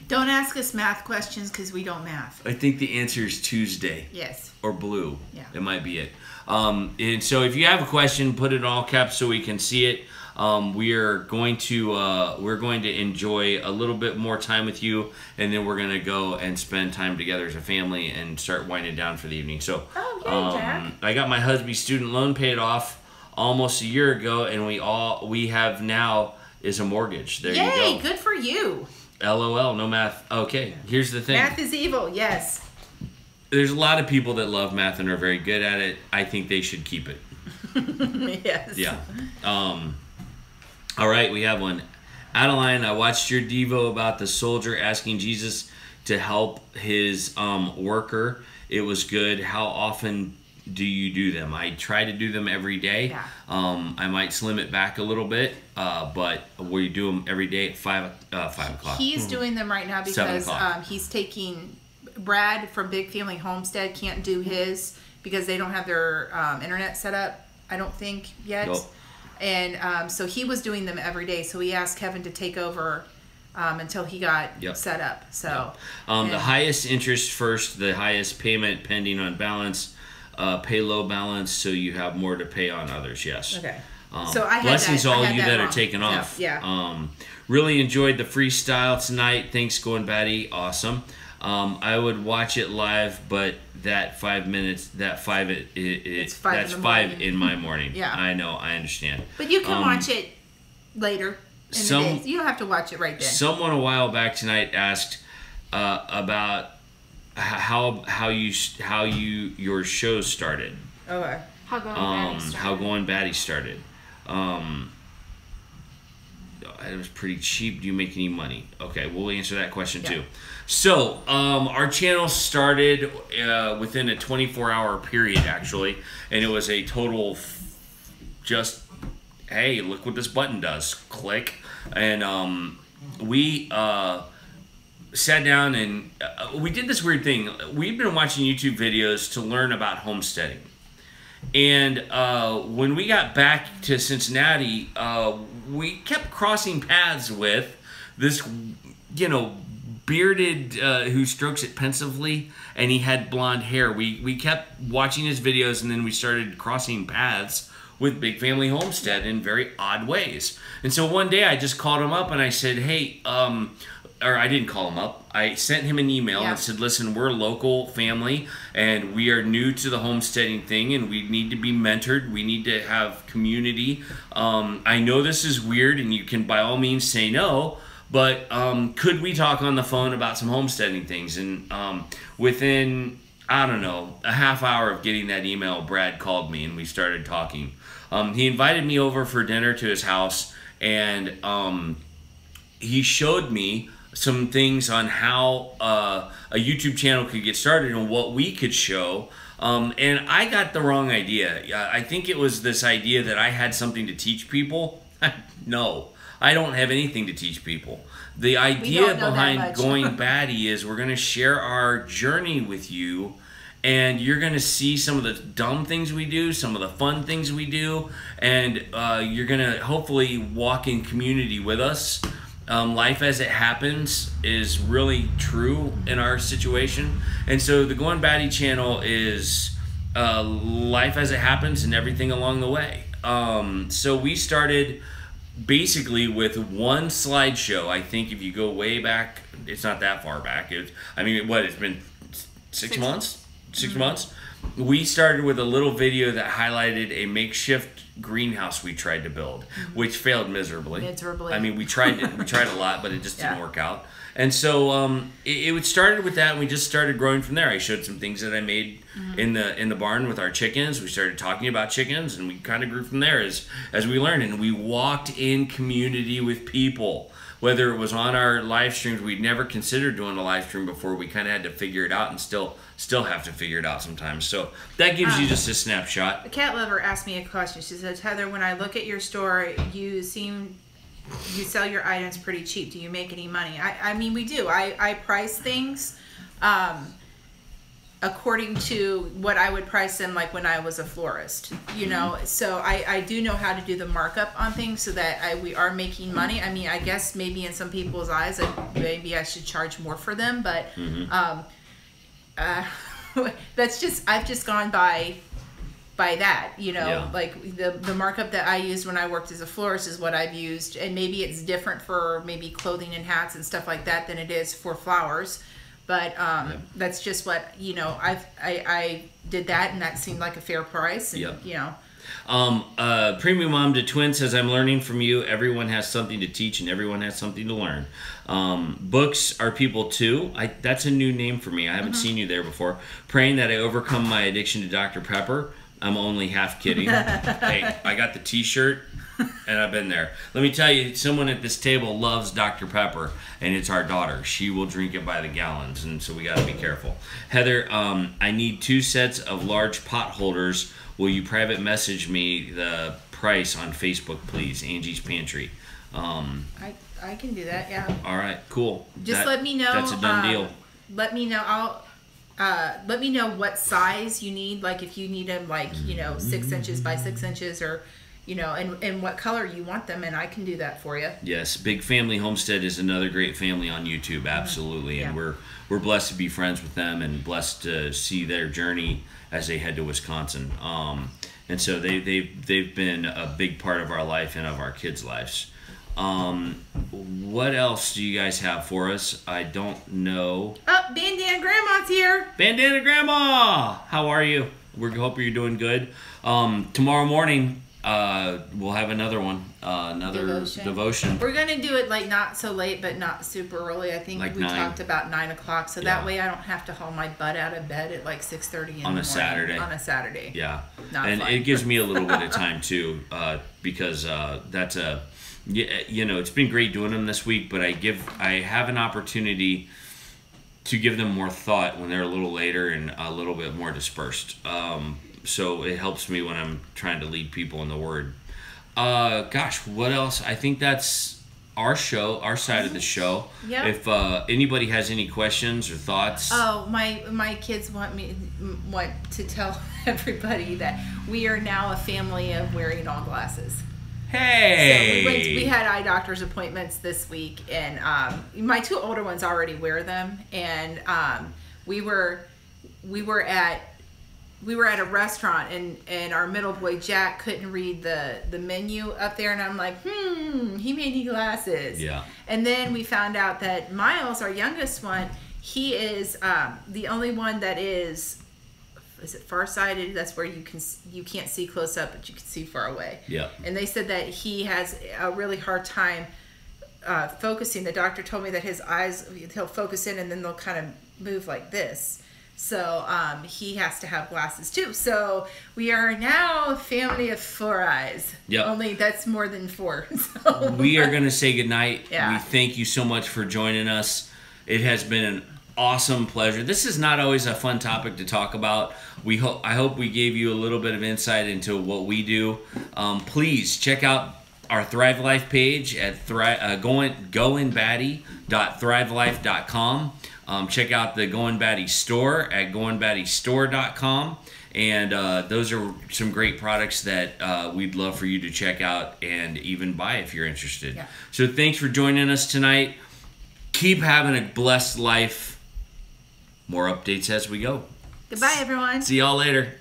Don't ask us math questions because we don't math. I think the answer is Tuesday. Yes. Or blue. Yeah. It might be it. And so if you have a question, put it in all caps so we can see it. We're going to enjoy a little bit more time with you, and then we're going to go and spend time together as a family and start winding down for the evening. So Jack. I got my husband's student loan paid off almost a year ago, and we have now is a mortgage. There you go. Good for you. LOL, no math. Okay, here's the thing. Math is evil, yes. There's a lot of people that love math and are very good at it. I think they should keep it. Yes. Yeah. All right, we have one. Adeline, I watched your Devo about the soldier asking Jesus to help his worker. It was good. How often do you do them? I try to do them every day. Yeah. I might slim it back a little bit, but we do them every day at 5 o'clock. He's doing them right now because he's taking Brad from Big Family Homestead can't do his because they don't have their internet set up, I don't think, yet. Nope. And so he was doing them every day. So he asked Kevin to take over until he got set up. So the highest interest first, the highest payment pending on balance. Pay low balance so you have more to pay on others. Yes. Okay. So I had blessings that, all I you that that wrong. are taking off. Yeah. Really enjoyed the freestyle tonight. Thanks, Goin Batty. Awesome. I would watch it live, but that 5 minutes, that's 5 in my morning. Yeah. I know. I understand. But you can watch it later in the day. You don't have to watch it right then. Someone a while back tonight asked about how your show started. Okay. How Goin Batty started. How Goin Batty started. It was pretty cheap. Do you make any money? Okay, we'll answer that question too. So, our channel started within a 24-hour period, actually, and it was a total just, hey, look what this button does. Click. And we sat down and we did this weird thing. We've been watching YouTube videos to learn about homesteading. And when we got back to Cincinnati, we kept crossing paths with this, bearded, who strokes it pensively, and he had blonde hair. We kept watching his videos, and then we started crossing paths with Big Family Homestead in very odd ways. And so one day I just called him up and I said, hey, or I didn't call him up. I sent him an email and said, listen, we're a local family and we are new to the homesteading thing and we need to be mentored. We need to have community. I know this is weird and you can by all means say no, but could we talk on the phone about some homesteading things? And within, I don't know, a half hour of getting that email, Brad called me and we started talking. He invited me over for dinner to his house, and he showed me some things on how a YouTube channel could get started and what we could show. And I got the wrong idea. I think it was this idea that I had something to teach people. No, I don't have anything to teach people. The idea behind Goin Batty is we're going to share our journey with you. And you're going to see some of the dumb things we do, some of the fun things we do, and you're going to hopefully walk in community with us. Life as it happens is really true in our situation. And so the Goin Batty channel is life as it happens and everything along the way. So we started basically with one slideshow. I think if you go way back, it's not that far back. It's been 6 months? 6 months. We started with a little video that highlighted a makeshift greenhouse we tried to build, which failed miserably. I mean, we tried a lot, but it just didn't work out. And so it started with that, and we just started growing from there. I showed some things that I made in the barn with our chickens. We started talking about chickens, and we kind of grew from there as we learned. And we walked in community with people. Whether it was on our live streams, we'd never considered doing a live stream before. We kind of had to figure it out and still have to figure it out sometimes. So that gives you just a snapshot. The cat lover asked me a question. She says, Heather, when I look at your store, you sell your items pretty cheap. Do you make any money? I mean, we do. I price things according to what I would price them like when I was a florist, you know. So I do know how to do the markup on things so that we are making money. I mean, I guess maybe in some people's eyes, maybe I should charge more for them, but that's just, I've just gone by that, you know. Like the markup that I used when I worked as a florist is what I've used, and maybe it's different for maybe clothing and hats and stuff like that than it is for flowers. But that's just what, you know, I did that, and that seemed like a fair price, and, you know. Premium Mom to Twin says, I'm learning from you. Everyone has something to teach and everyone has something to learn. Books are people too. That's a new name for me. I haven't seen you there before. Praying that I overcome my addiction to Dr. Pepper. I'm only half kidding. Hey, I got the t-shirt and I've been there. Let me tell you, someone at this table loves Dr. Pepper, and it's our daughter. She will drink it by the gallons, and so we got to be careful. Heather, I need 2 sets of large pot holders. Will you private message me the price on Facebook, please? Angie's Pantry. I can do that, yeah. All right, cool. Just let me know. That's a done deal. Let me know. Let me know what size you need. Like if you need them, like, you know, 6 inches by 6 inches, or, you know, and what color you want them, and I can do that for you. Yes, Big Family Homestead is another great family on YouTube, absolutely, and we're blessed to be friends with them and blessed to see their journey as they head to Wisconsin. And so they've been a big part of our life and of our kids' lives. What else do you guys have for us? I don't know. Oh, Bandana Grandma's here. Bandana Grandma! How are you? We hope you're doing good. Tomorrow morning, we'll have another one, another devotion. We're gonna do it like not so late, but not super early. I think like we talked about 9 o'clock, so that way I don't have to haul my butt out of bed at like 6:30 in the morning. Saturday. On a Saturday. Yeah, not and fun. It gives me a little bit of time too, because that's a, you know, it's been great doing them this week, but I have an opportunity to give them more thought when they're a little later and a little bit more dispersed. So it helps me when I'm trying to lead people in the Word. Gosh, what else? I think that's our show, our side of the show. Yep. If anybody has any questions or thoughts. Oh, my kids want to tell everybody that we are now a family of wearing all glasses. Hey. So we had eye doctor's appointments this week, and my 2 older ones already wear them, and we were at a restaurant, and our middle boy Jack couldn't read the menu up there, and I'm like, he may need glasses. Yeah. And then we found out that Miles, our youngest one, he is the only one that is it farsighted? That's where you can't see close up, but you can see far away. Yeah. And they said that he has a really hard time focusing. The doctor told me that his eyes, he'll focus in and then they'll kind of move like this. So he has to have glasses too. So we are now a family of 4 eyes. Yep. Only that's more than 4. So. We are going to say goodnight. Yeah. We thank you so much for joining us. It has been an awesome pleasure. This is not always a fun topic to talk about. I hope we gave you a little bit of insight into what we do. Please check out our Thrive Life page at goinbatty.thrivelife.com. Check out the Goin Batty store at goinbattystore.com. And those are some great products that we'd love for you to check out and even buy if you're interested. Yeah. So thanks for joining us tonight. Keep having a blessed life. More updates as we go. Goodbye, everyone. See y'all later.